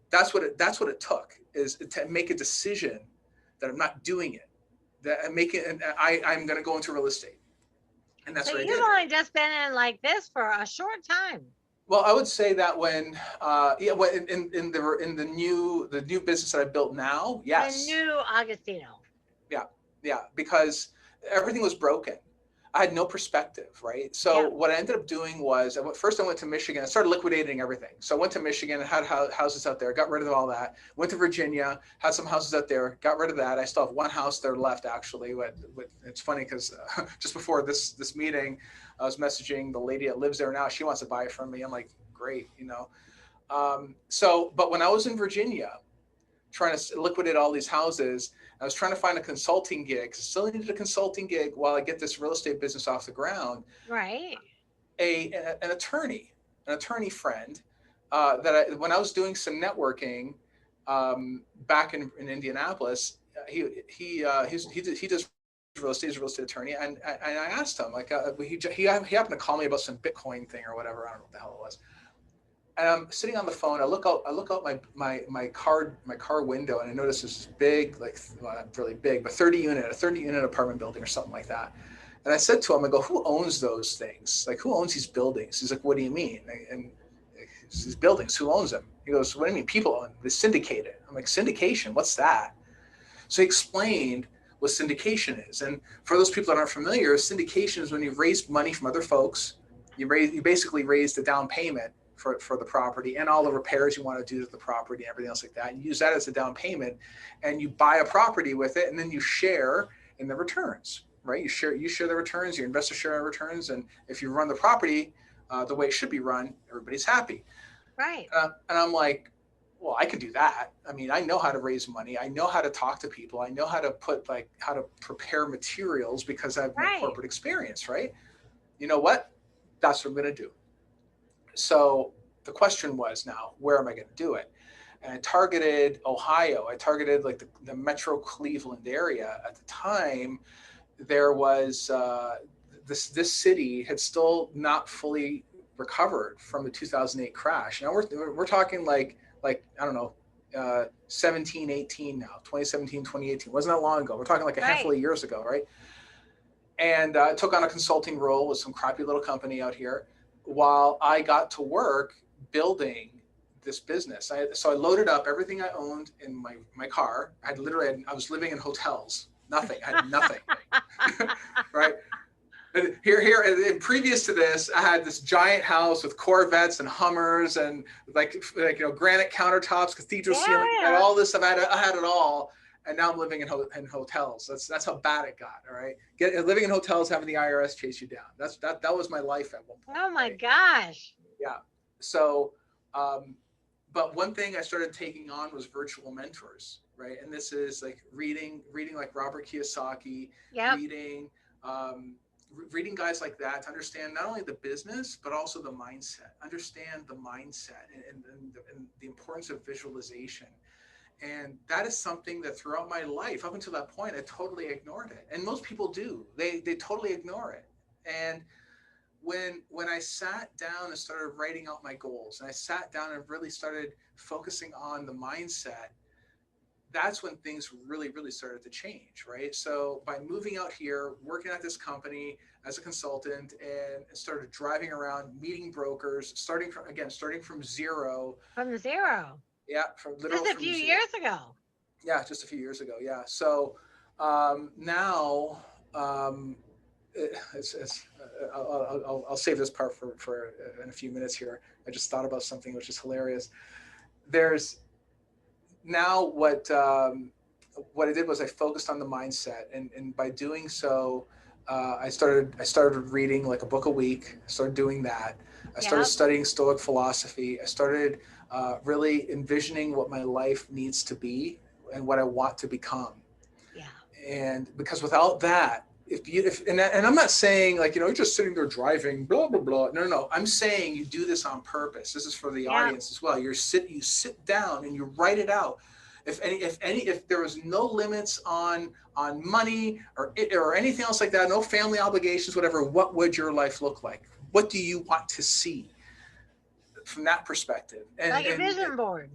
That's what it took, is to make a decision that I'm not doing it. That I make it, and I'm going to go into real estate. And that's so what I you've did. only just been in like this for a short time. Well, I would say that when, in the new business that I built now, yes. The new Agostino. Yeah, because everything was broken. I had no perspective, right? So what I ended up doing was, first I went to Michigan. I started liquidating everything. So I went to Michigan and had houses out there, got rid of all that. Went to Virginia, had some houses out there, got rid of that. I still have one house there left, actually. It's funny because just before this meeting, I was messaging the lady that lives there now. She wants to buy it from me. I'm like, great, but when I was in Virginia, trying to liquidate all these houses, I was trying to find a consulting gig. I still needed a consulting gig while I get this real estate business off the ground. Right. An attorney friend, when I was doing some networking back in Indianapolis, he does real estate. He's a real estate attorney, and I asked him, like, he happened to call me about some Bitcoin thing or whatever. I don't know what the hell it was. And I'm sitting on the phone. I look out my car window, and I notice this big, like, well, not really big, but a 30 unit apartment building or something like that. And I said to him, I go, who owns those things? Like, who owns these buildings? He's like, what do you mean? And these buildings, who owns them? He goes, what do you mean? People own them. They syndicate it. I'm like, syndication? What's that? So he explained what syndication is. And for those people that aren't familiar, syndication is when you raise money from other folks. You basically raise the down payment for the property and all the repairs you want to do to the property and everything else like that. You use that as a down payment, and you buy a property with it, and then you share in the returns, right? You share the returns, your investors share the returns, and if you run the property the way it should be run, everybody's happy. Right. And I'm like, well, I could do that. I mean, I know how to raise money. I know how to talk to people. I know how to how to prepare materials because I have my corporate experience, right? You know what? That's what I'm going to do. So the question was, now, where am I going to do it? And I targeted Ohio. I targeted like the Metro Cleveland area. At the time, there was this city had still not fully recovered from the 2008 crash. Now we're talking like I don't know, 17, 18 now, 2017, 2018. Wasn't that long ago. We're talking like a handful of years ago, right? And I took on a consulting role with some crappy little company out here while I got to work building this business. So I loaded up everything I owned in my car. I was living in hotels. Nothing. I had nothing. Right. And and previous to this, I had this giant house with Corvettes and Hummers and like granite countertops, cathedral ceiling, and all this stuff. I had it all. And now I'm living in hotels. That's how bad it got. All right, living in hotels, having the IRS chase you down. That was my life at one point. Oh my gosh. Yeah. So, but one thing I started taking on was virtual mentors, right? And this is like reading like Robert Kiyosaki, reading guys like that to understand not only the business but also the mindset. Understand the mindset and the importance of visualization. And that is something that throughout my life, up until that point, I totally ignored it. And most people do. They totally ignore it. And when I sat down and started writing out my goals, and I sat down and really started focusing on the mindset, that's when things really, really started to change, right? So by moving out here, working at this company as a consultant, and started driving around, meeting brokers, starting from zero. From zero. Yeah, just a few years ago. Yeah, just a few years ago. Yeah. So now I'll save this part for in a few minutes here. I just thought about something which is hilarious. There's now what what I did was I focused on the mindset, and by doing so, I started reading like a book a week. I started doing that. I started Yep. studying Stoic philosophy. I started really envisioning what my life needs to be and what I want to become. Yeah. And because without that, and I'm not saying like, you're just sitting there driving, blah, blah, blah. No. I'm saying you do this on purpose. This is for the Yeah. audience as well. You sit down and you write it out. If there was no limits on money or anything else like that, no family obligations, whatever, what would your life look like? What do you want to see from that perspective? Like a vision board.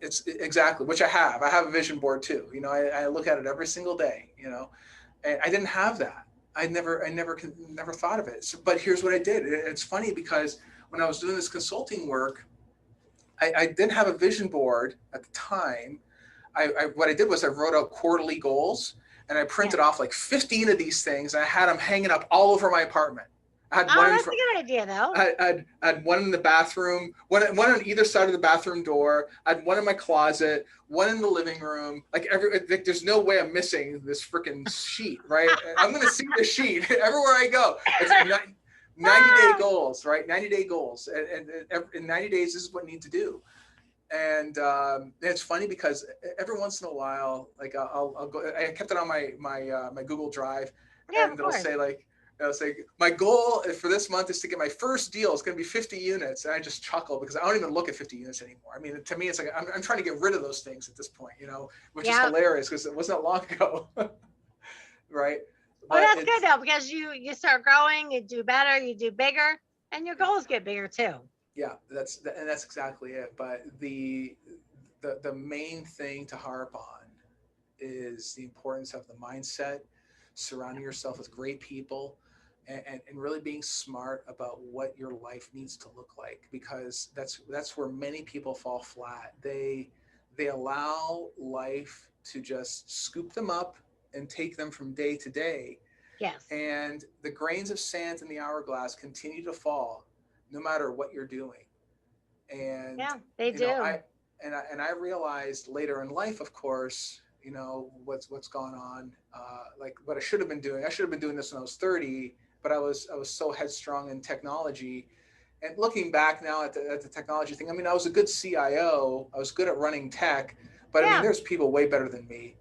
It's exactly, which I have a vision board too. I look at it every single day, and I didn't have that. I never thought of it. So, but here's what I did. It's funny because when I was doing this consulting work, I didn't have a vision board at the time. What I did was I wrote out quarterly goals, and I printed off like 15 of these things, and I had them hanging up all over my apartment. I had that's a good idea, though. I had one in the bathroom, one on either side of the bathroom door. I had one in my closet, one in the living room. Like there's no way I'm missing this freaking sheet, right? I'm gonna see the sheet everywhere I go. It's 90-day goals, right? 90-day goals, and in 90 days, this is what I need to do. And it's funny because every once in a while, like I'll go. I kept it on my Google Drive, and it'll say my goal for this month is to get my first deal. It's going to be 50 units, and I just chuckle because I don't even look at 50 units anymore. I mean, to me, it's like I'm trying to get rid of those things at this point, which is hilarious because it wasn't long ago, right? Well, that's good though, because you start growing, you do better, you do bigger, and your goals get bigger too. Yeah, that's exactly it. But the main thing to harp on is the importance of the mindset, surrounding yourself with great people, and really being smart about what your life needs to look like, because that's where many people fall flat. They allow life to just scoop them up and take them from day to day. Yes. And the grains of sand in the hourglass continue to fall no matter what you're doing. And they do. I realized later in life, of course, what's gone on, like what I should have been doing. I should have been doing this when I was 30, but I was so headstrong in technology. And looking back now at the technology thing, I mean, I was a good CIO. I was good at running tech, but I mean, there's people way better than me.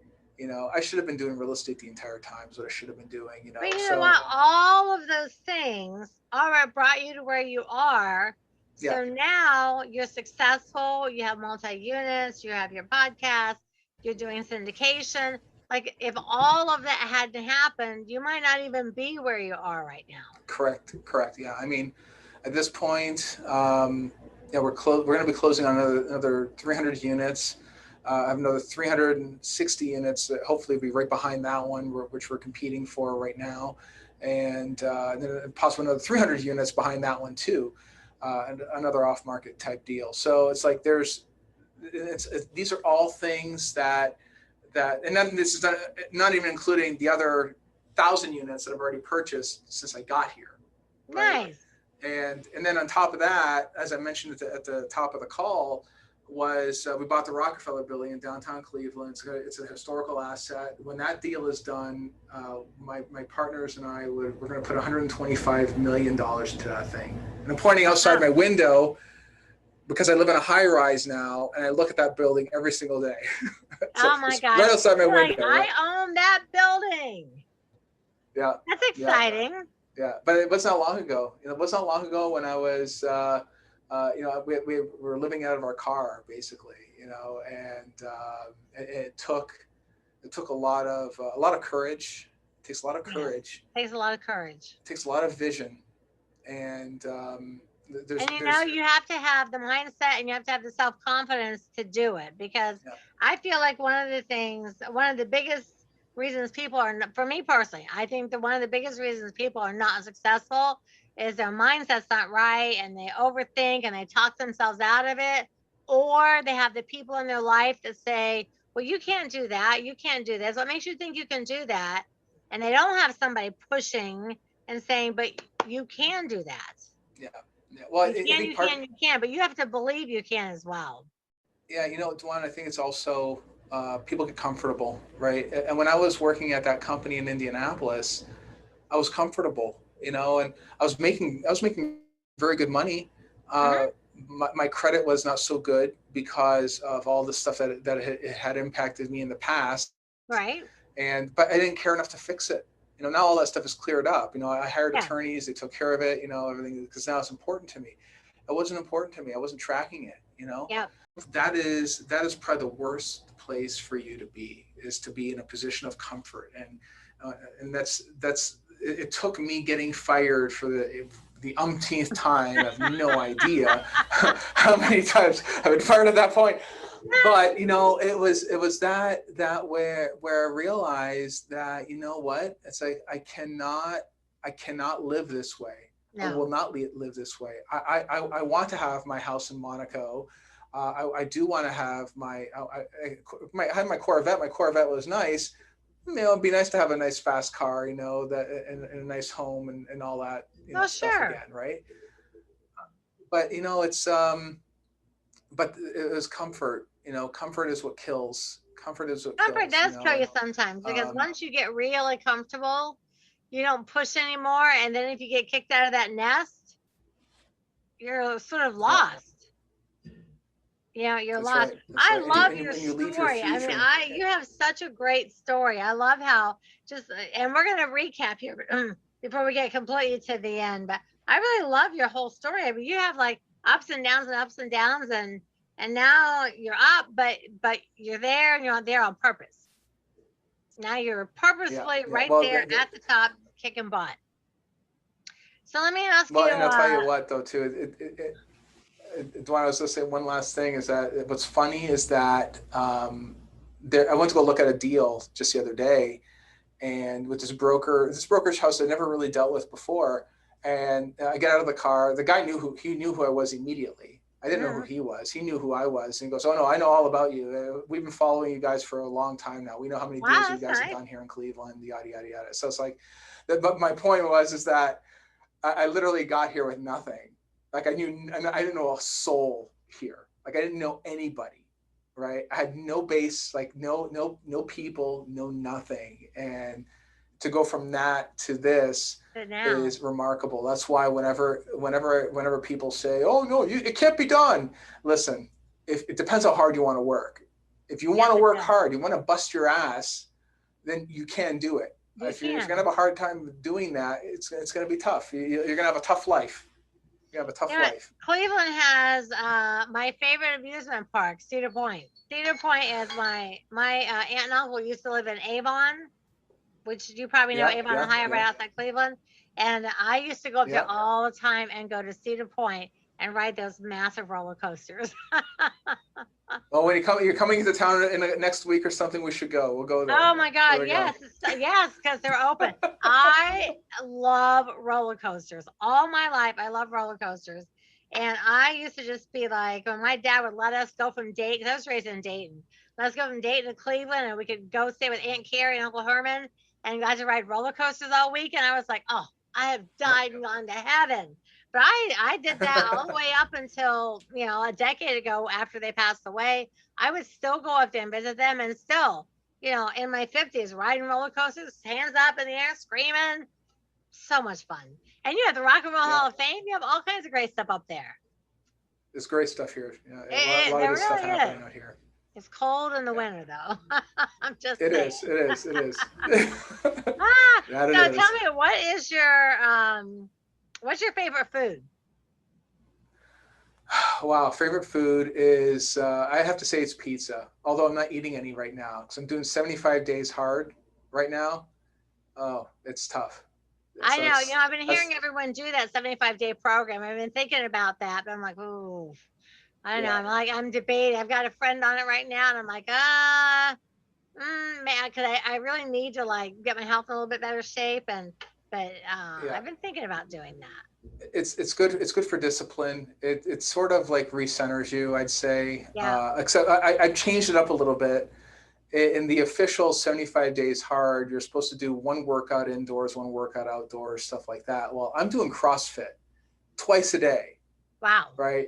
I should have been doing real estate the entire time is what I should have been doing, But you know what? All of those things are what brought you to where you are. So now you're successful. You have multi-units. You have your podcast. You're doing syndication. Like if all of that hadn't happened, you might not even be where you are right now. Correct. Yeah. I mean, at this point, we're going to be closing on another 300 units. I have another 360 units that hopefully will be right behind that one, which we're competing for right now. And then possibly another 300 units behind that one too. And another off-market type deal. So it's like these are all things that and then this is not even including the other 1,000 units that I've already purchased since I got here. Right? Nice. And then on top of that, as I mentioned at the top of the call, was we bought the Rockefeller building in downtown Cleveland. It's a historical asset. When that deal is done, my partners and I we're going to put $125 million into that thing. And I'm pointing outside my window because I live in a high rise now, and I look at that building every single day. So oh my God! Right outside my window. I own that building. Yeah. That's exciting. Yeah, but it was not long ago. It was not long ago when I was. We were living out of our car basically, and it took a lot of courage. It takes a lot of courage. It takes a lot of courage. It takes a lot of vision, and you have to have the mindset and you have to have the self-confidence to do it, because I feel like one of the biggest reasons people are, for me personally, I think that one of the biggest reasons people are not successful is their mindset's not right, and they overthink and they talk themselves out of it, or they have the people in their life that say, well, you can't do that, you can't do this, what makes you think you can do that? And they don't have somebody pushing and saying, but you can do that. Well, you can, but you have to believe you can as well. Yeah, Dwan, I think it's also people get comfortable, right? And when I was working at that company in Indianapolis, I was comfortable, and I was making very good money. Uh, Hmm. my credit was not so good because of all the stuff that it had impacted me in the past. Right. But I didn't care enough to fix it. Now all that stuff is cleared up. I hired Yeah. attorneys, they took care of it, everything, because now it's important to me. It wasn't important to me. I wasn't tracking it. Yep. That is probably the worst place for you to be, is to be in a position of comfort. And that's it took me getting fired for the umpteenth time. I have no idea how many times I've been fired at that point. But it was that where I realized that, what, it's like I cannot live this way. I No. will not live this way. I want to have my house in Monaco. I do want to have I had my Corvette. My Corvette was nice. It'd be nice to have a nice fast car, that and a nice home and all that, Oh, stuff sure. again, right? But it's but it was comfort. Comfort is what kills. Comfort is what Comfort kills. does kill you sometimes because Um, once you get really comfortable, you don't push anymore. And then if you get kicked out of that nest, you're sort of yeah, lost. You're that's lost. right. That's I right. And you love and you, your and you leave your story. I mean, future. you have such a great story. I love how and we're gonna recap here before we get completely to the end. But I really love your whole story. I mean, you have like ups and downs, and now you're up, but you're there and you're there on purpose. Now you're Yeah, purposefully yeah. right Well, there at the top, kicking butt. So let me ask you. and I'll tell you what, though, too. Dwan, I was going to say one last thing, is that what's funny is that I went to go look at a deal just the other day, and with this brokerage house I never really dealt with before. And I get out of the car. The guy knew who I was immediately. I didn't know who Mhm. he was. He knew who I was. And he goes, "Oh no, I know all about you. We've been following you guys for a long time now. We know how many deals Wow, you that's guys have nice. done here in Cleveland, yada yada yada." So it's like, but my point is that I literally got here with nothing. Like I didn't know a soul here. Like I didn't know anybody, right? I had no base, like no people, no nothing. And to go from that to this But now, is remarkable. That's why whenever people say, "Oh no, it can't be done," listen. If it depends how hard you want to work. If you want yep, to it work does. hard, you want to bust your ass, then you can do it. You If you're gonna can. have a hard time doing that, it's gonna be tough. You're gonna have a tough life. You have a You tough know, life. Cleveland has my favorite amusement park, Cedar Point. Cedar Point is my aunt and uncle used to live in Avon, which you probably know Yeah, Avon, yeah, Ohio, right yeah, outside Cleveland. And I used to go up there yeah. all the time and go to Cedar Point and ride those massive roller coasters. Well, when you're coming into town in the next week or something, we should go. We'll go there. Oh my God, There we go. yes, yes, because they're open. I love roller coasters. All my life, I love roller coasters. And I used to just be like, when my dad would let us go from Dayton, 'cause I was raised in Dayton, let's go from Dayton to Cleveland, and we could go stay with Aunt Carrie and Uncle Herman, and got to ride roller coasters all week. And I was like, oh, I have Yep. died and gone to heaven. But I did that all the way up until a decade ago after they passed away. I would still go up there and visit them, and still in my 50s, riding roller coasters, hands up in the air, screaming. So much fun. And you have the Rock and Roll Yeah, Hall of Fame. You have all kinds of great stuff up there. it's great stuff here. Yeah, a It, lot of there good stuff really is. happening out here. It's cold in the Yeah, winter, though. I'm just it saying. is. It is. It is. Ah, That it so tell is. me, what's your favorite food? Wow, favorite food is I have to say it's pizza. Although I'm not eating any right now because I'm doing 75 days hard right now. Oh, it's tough. I So know, it's I've been hearing that's everyone do that 75-day program. I've been thinking about that, but I'm like, ooh, I don't know. yeah. I'm debating. I've got a friend on it right now, and I'm like, man, because I really need to like get my health in a little bit better shape, but Yeah, I've been thinking about doing that. it's good. It's good for discipline. It sort of like recenters you, I'd say. Yeah. Except I changed it up a little bit. In the official 75 days hard, you're supposed to do one workout indoors, one workout outdoors, stuff like that. Well, I'm doing CrossFit twice a day, Wow. right?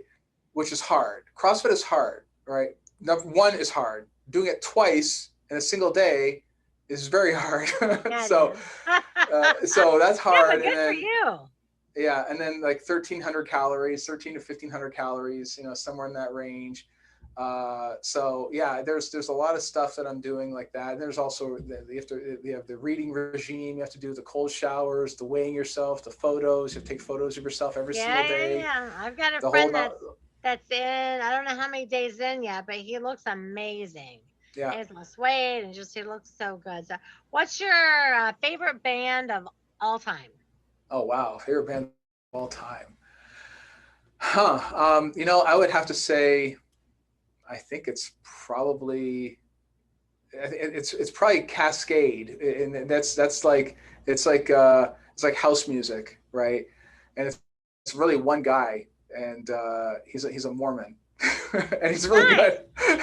Which is hard. CrossFit is hard, right? Number one is hard. doing it twice in a single day is very hard. Yeah, so, so that's yeah, but hard. And good for then, you. yeah. And then like 1300 calories, 13 to 1500 calories, somewhere in that range. So yeah, there's a lot of stuff that I'm doing like that. And there's also, you have the reading regime. You have to do the cold showers, the weighing yourself, the photos. You have to take photos of yourself every single day. Yeah. I've got a The whole, friend that's in, I don't know how many days in yet, but he looks amazing. yeah. And he's lost weight and just he looks so good. So, what's your favorite band of all time? Oh, wow. Favorite band of all time. Huh. I would have to say, I think it's probably Cascade, and that's like it's like house music, right? And it's really one guy, and he's a Mormon, and he's really Nice. good.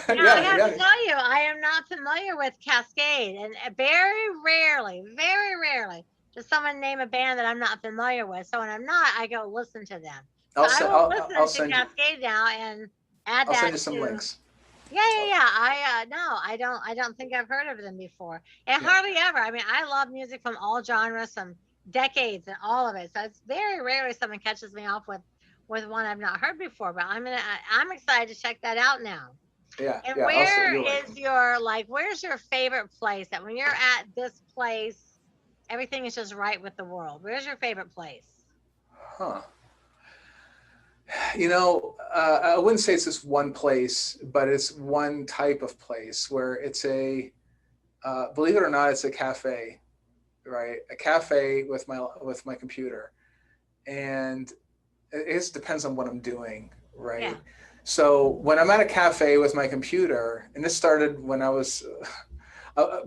Now, I Yeah, have to yeah, tell you, I am not familiar with Cascade, and very rarely does someone name a band that I'm not familiar with. So when I'm not, I go listen to them. So I'll I send will I'll listen to send you Cascade now and add I'll send that you some to. links. Yeah. I no, I don't think I've heard of them before. And Yeah, hardly ever. I mean, I love music from all genres, from decades and all of it. So it's very rarely someone catches me off with one I've not heard before. But I'm excited to check that out now. yeah, And yeah. Also, where you'll like is them. where's your favorite place that when you're at this place, everything is just right with the world? Where's your favorite place? Huh. I wouldn't say it's just one place, but it's one type of place where it's believe it or not, it's a cafe, right? A cafe with my computer, and it just depends on what I'm doing, Yeah. right? So when I'm at a cafe with my computer, and this started when I was,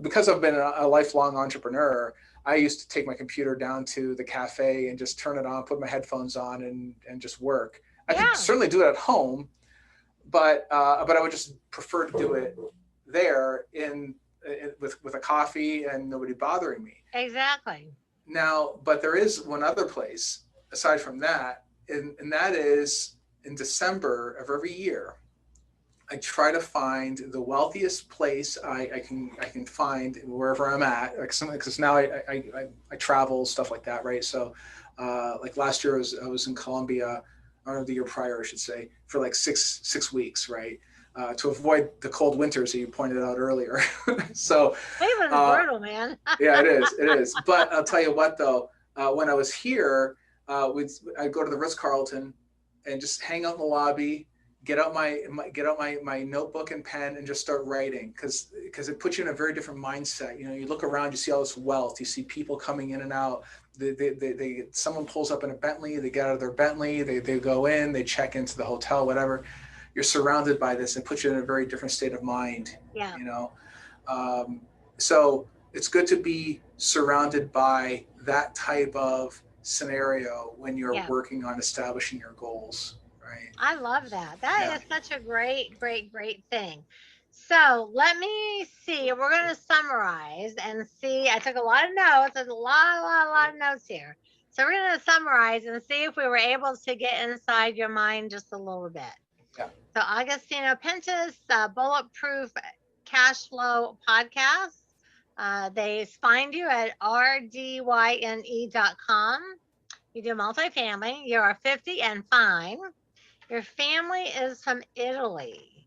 because I've been a lifelong entrepreneur, I used to take my computer down to the cafe and just turn it on, put my headphones on, and just work. I could Yeah. certainly do it at home, but I would just prefer to do it there with a coffee and nobody bothering me. Exactly. Now, but there is one other place aside from that, and that is in December of every year. I try to find the wealthiest place I can find wherever I'm at. Like because now I travel, stuff like that, right? So, like last year I was in Colombia, or the year prior I should say, for like six weeks, right? To avoid the cold winters that you pointed out earlier. So, Cleveland's uh, brutal, man. yeah, it is. But I'll tell you what, though, when I was here, I'd go to the Ritz Carlton and just hang out in the lobby, get out my notebook and pen, and just start writing because it puts you in a very different mindset. You look around, you see all this wealth, you see people coming in and out. Someone pulls up in a Bentley, they get out of their Bentley, they go in, they check into the hotel, whatever. You're surrounded by this and puts you in a very different state of mind. Yeah. You know. Um, so it's good to be surrounded by that type of scenario when you're Yeah. working on establishing your goals, right? I love that. That Yeah. is such a great thing. So let me see. We're going to summarize and see. I took a lot of notes. There's a lot of notes here. So we're going to summarize and see if we were able to get inside your mind just a little bit. Yeah. So Agostino Pintus, Bulletproof Cash Flow Podcast. They find you at rdyne.com. You do multifamily. You are 50 and fine. Your family is from Italy.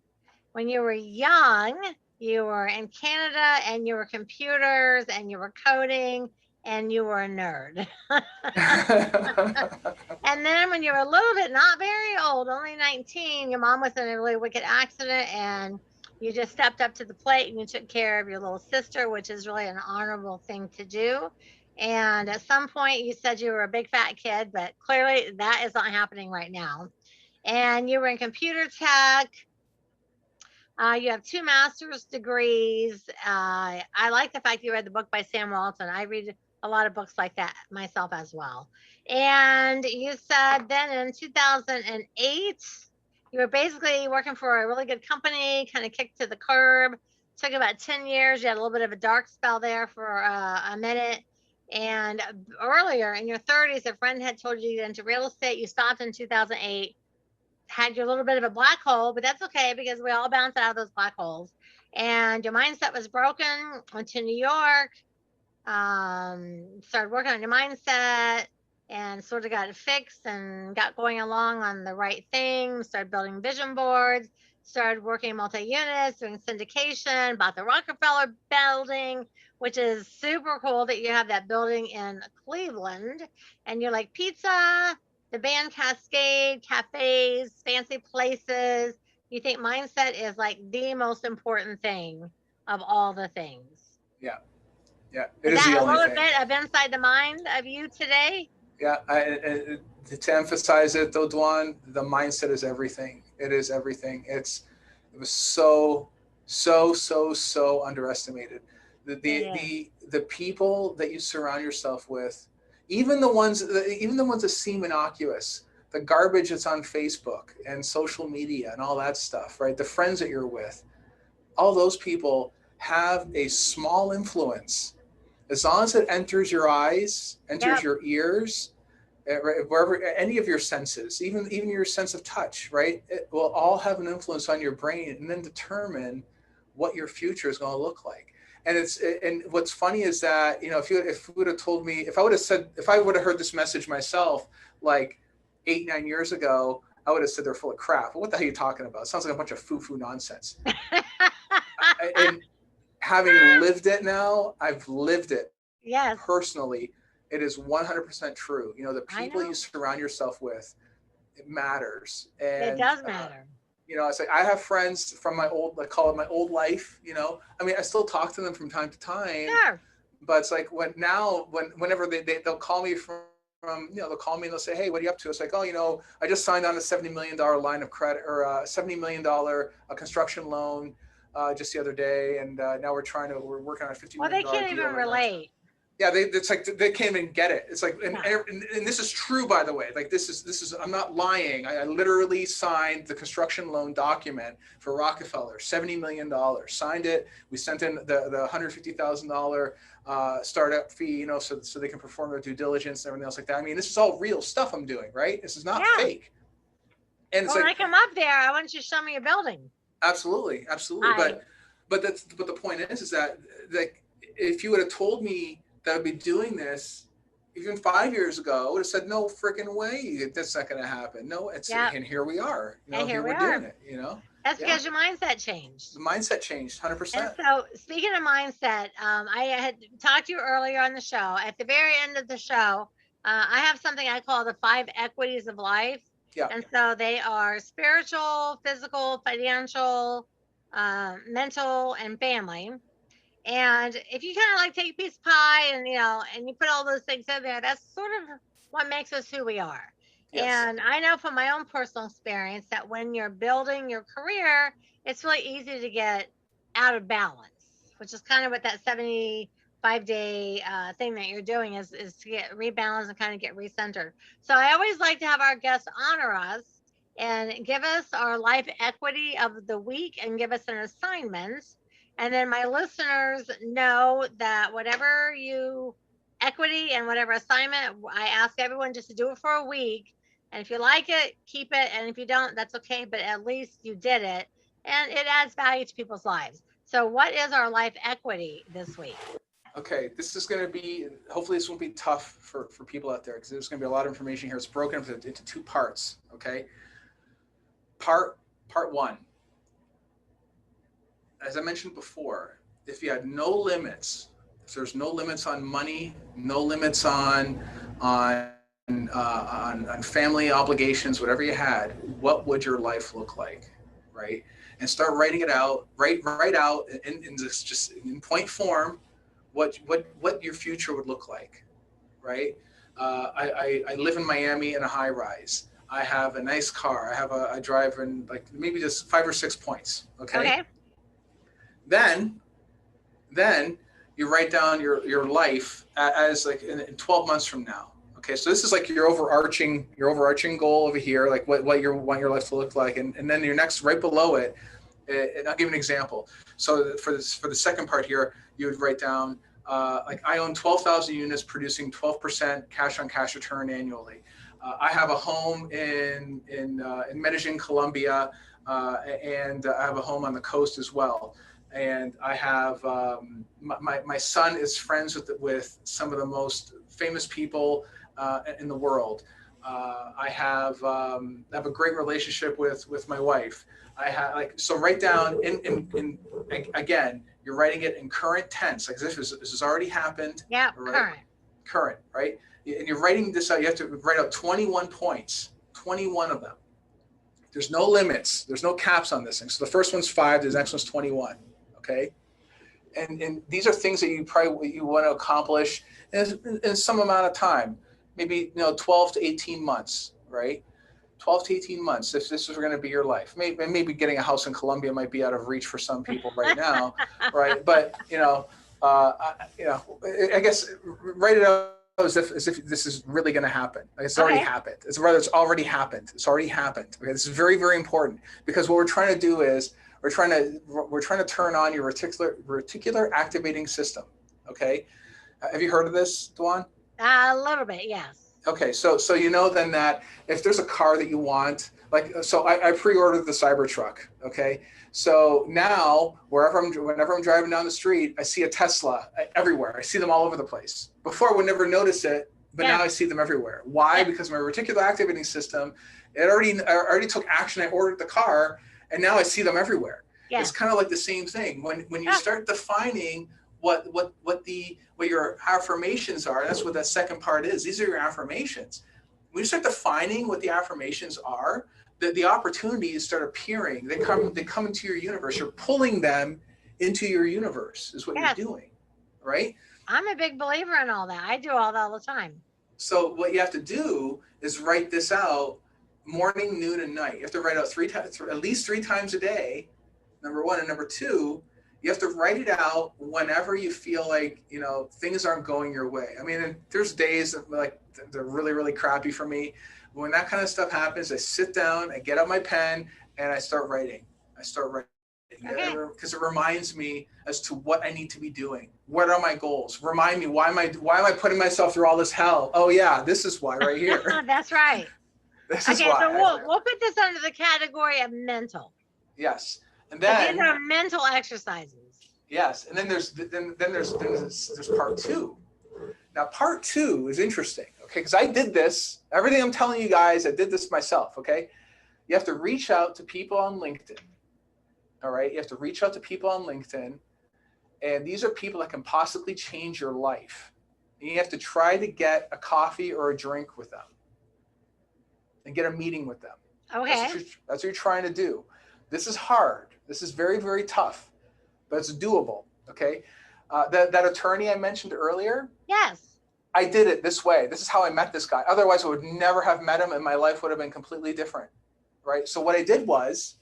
When you were young, you were in Canada and you were computers and you were coding and you were a nerd. And then when you were a little bit, not very old, only 19, your mom was in a really wicked accident and you just stepped up to the plate and you took care of your little sister, which is really an honorable thing to do. And at some point, you said you were a big fat kid, but clearly that is not happening right now. And you were in computer tech. You have 2 master's degrees. I like the fact you read the book by Sam Walton. I read a lot of books like that myself as well. And you said then in 2008, you were basically working for a really good company, kind of kicked to the curb. Took about 10 years. You had a little bit of a dark spell there for a minute. And earlier in your 30s, a friend had told you to get into real estate. You stopped in 2008, had your little bit of a black hole, but that's okay because we all bounce out of those black holes. and your mindset was broken, went to New York, started working on your mindset and sort of got it fixed and got going along on the right thing, started building vision boards, started working multi-units, doing syndication, bought the Rockefeller building, which is super cool that you have that building in Cleveland. And you're like pizza, the band Cascade, cafes, fancy places. You think mindset is like the most important thing of all the things. Yeah. Yeah. It Is is that the a only little thing. bit of inside the mind of you today? Yeah. To emphasize it though, Dwan, the mindset is everything. It is everything. It was so underestimated. The people that you surround yourself with, even the ones that seem innocuous, the garbage that's on Facebook and social media and all that stuff, right? The friends that you're with, all those people have a small influence. As long as it enters your eyes, enters your ears, wherever, any of your senses, even your sense of touch, right? It will all have an influence on your brain and then determine what your future is going to look like. And what's funny is that, if you would have told me, if I would have heard this message myself like 8-9 years ago, I would have said they're full of crap. What the hell are you talking about? It sounds like a bunch of foo-foo nonsense. And having lived it now, I've lived it personally. It is 100% true. The people you surround yourself with, it matters. And it does matter. It's like I have friends from I call it my old life. I mean, I still talk to them from time to time. Sure. But it's like whenever they'll call me they'll call me and they'll say, hey, what are you up to? It's like, oh, I just signed on a $70 million line of credit, or a $70 million construction loan just the other day, and now we're working on a $50 million deal. Well, they can't even relate. Yeah, it's like they can't even get it. It's like, and this is true, by the way. Like this is I'm not lying. I literally signed the construction loan document for Rockefeller, $70 million. Signed it. We sent in the $150,000 startup fee, so they can perform their due diligence and everything else like that. I mean, this is all real stuff I'm doing, right? This is not fake. And it's when I come up there, I want you to show me a building. Absolutely. But the point is that if you would have told me that I'd be doing this even 5 years ago, I would have said, no freaking way, that's not going to happen. No, and here we are. And here we're doing it. That's because your mindset changed. The mindset changed 100%. And so speaking of mindset, I had talked to you earlier on the show. At the very end of the show, I have something I call the 5 equities of life. Yeah. And so they are spiritual, physical, financial, mental, and family. And if you kind of like take a piece of pie and you put all those things in there, that's sort of what makes us who we are. Yes. And I know from my own personal experience that when you're building your career, it's really easy to get out of balance, which is kind of what that 75-day thing that you're doing is to get rebalanced and kind of get recentered. So I always like to have our guests honor us and give us our life equity of the week and give us an assignment. And then my listeners know that whatever equity and whatever assignment, I ask everyone just to do it for a week. And if you like it, keep it. And if you don't, that's okay. But at least you did it. And it adds value to people's lives. So what is our life equity this week? Okay, this is going to be, hopefully this won't be tough for people out there, because there's going to be a lot of information here. It's broken up into 2 parts, okay? Part 1. As I mentioned before, if you had no limits, if there's no limits on money, no limits on family obligations, whatever you had, what would your life look like, right? And start writing it out, write out in this, just in point form, what your future would look like, right? I live in Miami in a high rise. I have a nice car. I drive in like maybe just 5 or 6 points, okay? Then you write down your life as like in 12 months from now. Okay, so this is like your overarching goal over here, like what you want your life to look like, and then your next right below it. And I'll give an example. So for the second part here, you would write down like I own 12,000 units, producing 12% cash on cash return annually. I have a home in Medellin, Colombia, and I have a home on the coast as well. And I have my son is friends with some of the most famous people in the world. I have a great relationship with my wife. I have so write down in again, you're writing it in current tense, like this has already happened. Yeah, right? Current, right? And you're writing this out. You have to write out 21 points, 21 of them. There's no limits. There's no caps on this thing. So the first one's 5. The next one's 21. Okay. And these are things that you want to accomplish in some amount of time, maybe 12 to 18 months, right? 12 to 18 months. If this is going to be your life, maybe getting a house in Colombia might be out of reach for some people right now, right? But I guess write it out as if this is really going to happen. Like it's already happened. It's already happened. It's already happened. Okay, this is very, very important because what we're trying to do is we're trying to turn on your reticular activating system. Okay, have you heard of this, Dwan? A little bit, yes. Okay, so then that if there's a car that you want, so I pre-ordered the Cybertruck. Okay, so now whenever I'm driving down the street, I see a Tesla everywhere. I see them all over the place. Before I would never notice it, but now I see them everywhere. Why? Because my reticular activating system, I already took action. I ordered the car, and now I see them everywhere. Yeah. It's kind of like the same thing. When you start defining what your affirmations are, that's what that second part is. These are your affirmations. When you start defining what the affirmations are, the opportunities start appearing. They come into your universe. You're pulling them into your universe is what you're doing, right? I'm a big believer in all that. I do all that all the time. So what you have to do is write this out morning, noon, and night. You have to write out at least 3 times a day, number one. And number two, you have to write it out whenever you feel like, things aren't going your way. I mean, there's days that they're really, really crappy for me. When that kind of stuff happens, I sit down, I get out my pen, and I start writing. Because it reminds me as to what I need to be doing. What are my goals? Remind me, why am I putting myself through all this hell? Oh yeah, this is why right here. That's right. This is why. So we'll put this under the category of mental. Yes. And then these are mental exercises. Yes. And then there's part 2. Now part 2 is interesting. Okay, because I did this. Everything I'm telling you guys, I did this myself. Okay. You have to reach out to people on LinkedIn. All right. You have to reach out to people on LinkedIn. And these are people that can possibly change your life. And you have to try to get a coffee or a drink with them and get a meeting with them. Okay. That's what you're trying to do. This is hard. This is very, very tough, but it's doable. Okay. That attorney I mentioned earlier. Yes. I did it this way. This is how I met this guy. Otherwise I would never have met him and my life would have been completely different. Right. So what I did was,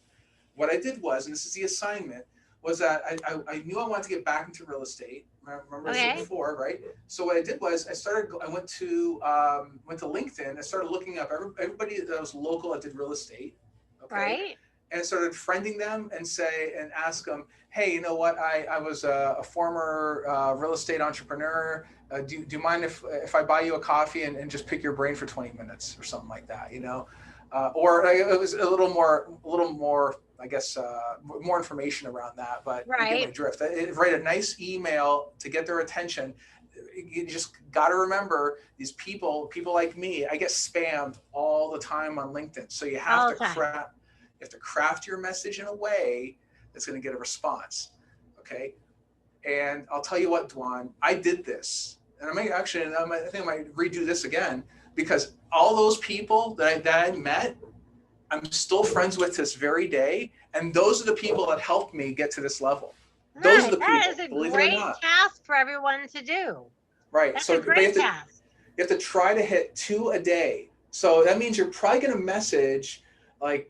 and this is the assignment, was that I knew I wanted to get back into real estate. Remember I said before, right? So what I did was I went to LinkedIn. I started looking up everybody that was local that did real estate. Okay. Right. And I started friending them and ask them, hey, you know what? I was a former real estate entrepreneur. Do you mind if I buy you a coffee and just pick your brain for 20 minutes or something like that, Or it was a little more, I guess, more information around that, but you get my drift. Write a nice email to get their attention. You just got to remember these people like me, I get spammed all the time on LinkedIn. So you have to craft your message in a way that's going to get a response. Okay. And I'll tell you what, Dwan, I did this, and I think I might redo this again, because all those people that I met, I'm still friends with this very day. And those are the people that helped me get to this level. Those are the people. That is a great task for everyone to do. Right. That's so a great task. You have to try to hit 2 a day. So that means you're probably going to message,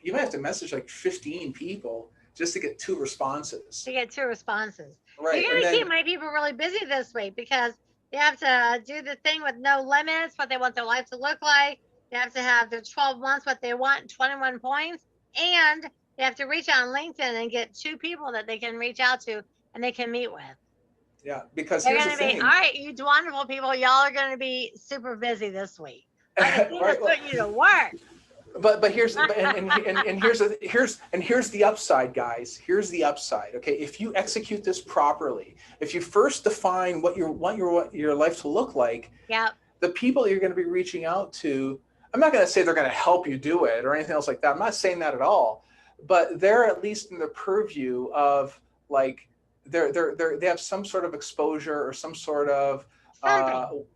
you might have to message 15 people just to get 2 responses. Right. You're going to keep my people really busy this week, because you have to do the thing with no limits, what they want their life to look like. You have to have their 12 months, what they want, 21 points. And you have to reach out on LinkedIn and get 2 people that they can reach out to and they can meet with. Yeah, because they're going to be, all right, you Dwanderful people, y'all are going to be super busy this week. I'm putting you to work. But here's here's the upside, guys. Here's the upside. Okay, if you execute this properly, if you first define what you want your life to look like, yeah, the people you're going to be reaching out to, I'm not going to say they're going to help you do it or anything else like that. I'm not saying that at all, but they're at least in the purview of like they have some sort of exposure or some sort of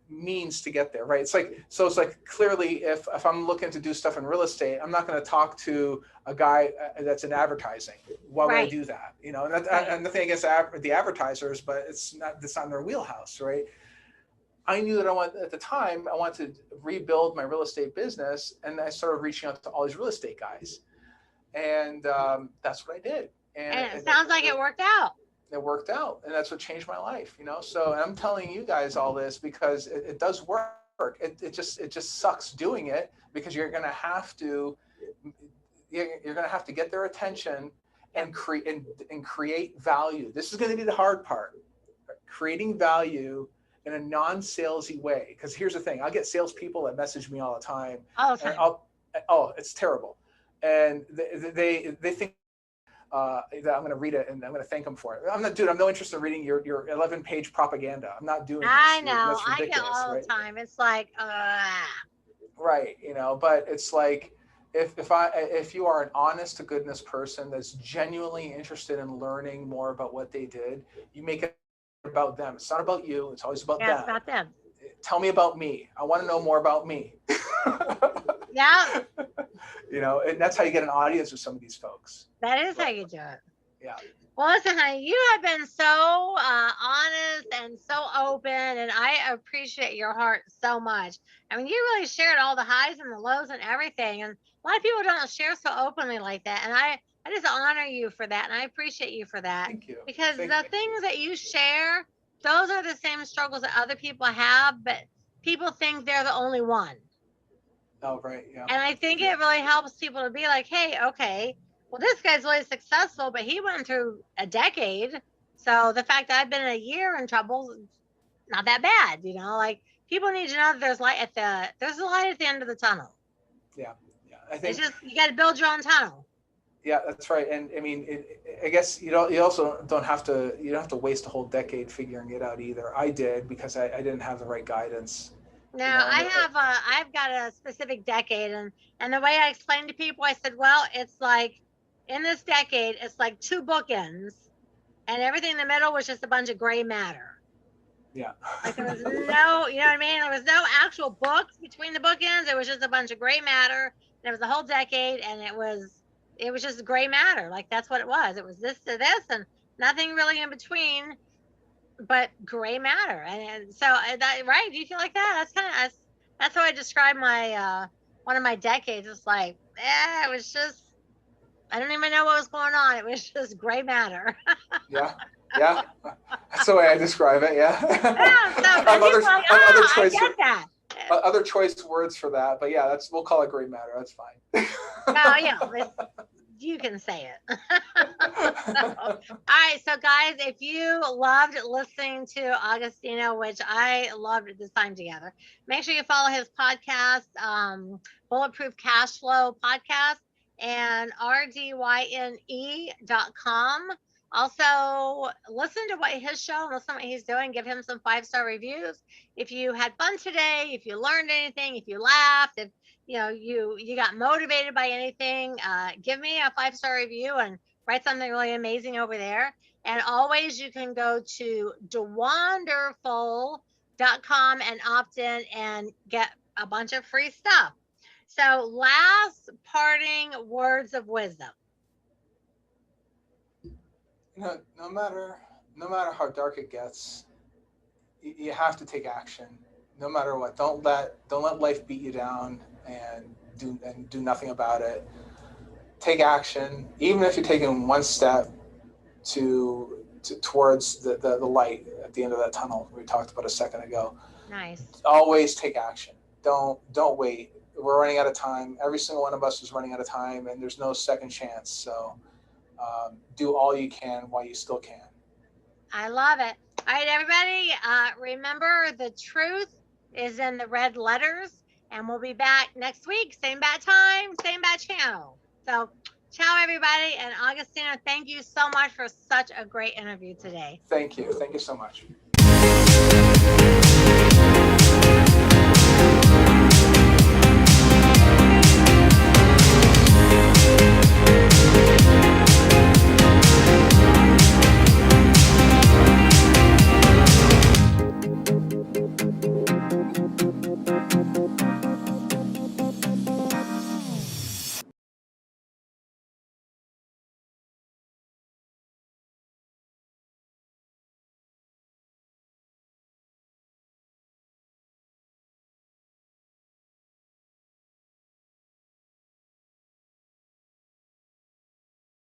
means to get there, right? It's like, so it's like clearly if I'm looking to do stuff in real estate, I'm not going to talk to a guy that's in advertising. Why would I do that? You know, and nothing against the advertisers, but it's not in their wheelhouse, right? I knew that at the time I wanted to rebuild my real estate business, and I started reaching out to all these real estate guys, and that's what I did. And it sounds like it worked out. It worked out, and that's what changed my life, you know. So I'm telling you guys all this because it does work. It just sucks doing it, because you're gonna have to get their attention and create value. This is going to be the hard part, creating value in a non-salesy way. Because here's the thing, I get salespeople that message me all the time. It's terrible, and they think that I'm going to read it and I'm going to thank them for it. I'm no interest in reading your 11-page propaganda. I'm not doing this. I know. I get all the time. It's like, right. You know, but it's like, if you are an honest to goodness person that's genuinely interested in learning more about what they did, you make it about them. It's not about you. It's always about them. It's about them. Tell me about me. I want to know more about me. Yeah. You know, and that's how you get an audience with some of these folks. That is how you do it. Yeah. Well, listen, honey, you have been so honest and so open, and I appreciate your heart so much. I mean, you really shared all the highs and the lows and everything, and a lot of people don't share so openly like that, and I just honor you for that, and I appreciate you for that. Thank you. Because the things that you share, those are the same struggles that other people have, but people think they're the only one. Oh, right, yeah. And I think it really helps people to be like, hey, okay, well, this guy's really successful, but he went through a decade. So the fact that I've been a year in trouble, not that bad, you know. Like, people need to know that there's a light at the end of the tunnel. Yeah, yeah. I think it's just, you got to build your own tunnel. Yeah, that's right. And I mean, I guess you also don't have to waste a whole decade figuring it out either. I did, because I didn't have the right guidance. No, I've got a specific decade, and the way I explained to people, I said, well, it's like, in this decade, it's like 2 bookends, and everything in the middle was just a bunch of gray matter. Yeah. Like, there was no, you know what I mean? There was no actual books between the bookends. It was just a bunch of gray matter, and it was the whole decade, and it was just gray matter. Like, that's what it was. It was this to this, and nothing really in between, but gray matter. And so that, right? Do you feel like that? That's how I describe my one of my decades. It's like, it was just, I don't even know what was going on. It was just gray matter. Yeah. That's the way I describe it. Yeah. Yeah. So I get that. Other choice words for that, but yeah, we'll call it gray matter. That's fine. No, yeah, you can say it. All right, so guys, if you loved listening to Agostino, which I loved this time together, make sure you follow his podcast, Bulletproof Cash Flow Podcast, and rdyne.com. Also, listen to what his show, listen to what he's doing, give him some 5-star reviews. If you had fun today, if you learned anything, if you laughed, if you got motivated by anything, give me a 5-star review and write something really amazing over there. And always, you can go to Dwanderful.com and opt in and get a bunch of free stuff. So, last parting words of wisdom. No matter how dark it gets, you have to take action. No matter what, don't let life beat you down and do nothing about it. Take action, even if you're taking one step towards the light at the end of that tunnel we talked about a second ago. Nice. Always take action. Don't wait. We're running out of time. Every single one of us is running out of time, and there's no second chance. So do all you can while you still can. I love it. All right, everybody. Remember, the truth is in the red letters, And we'll be back next week. Same bad time, same bad channel. So ciao, everybody. And Agostino, thank you so much for such a great interview today. Thank you. Thank you so much.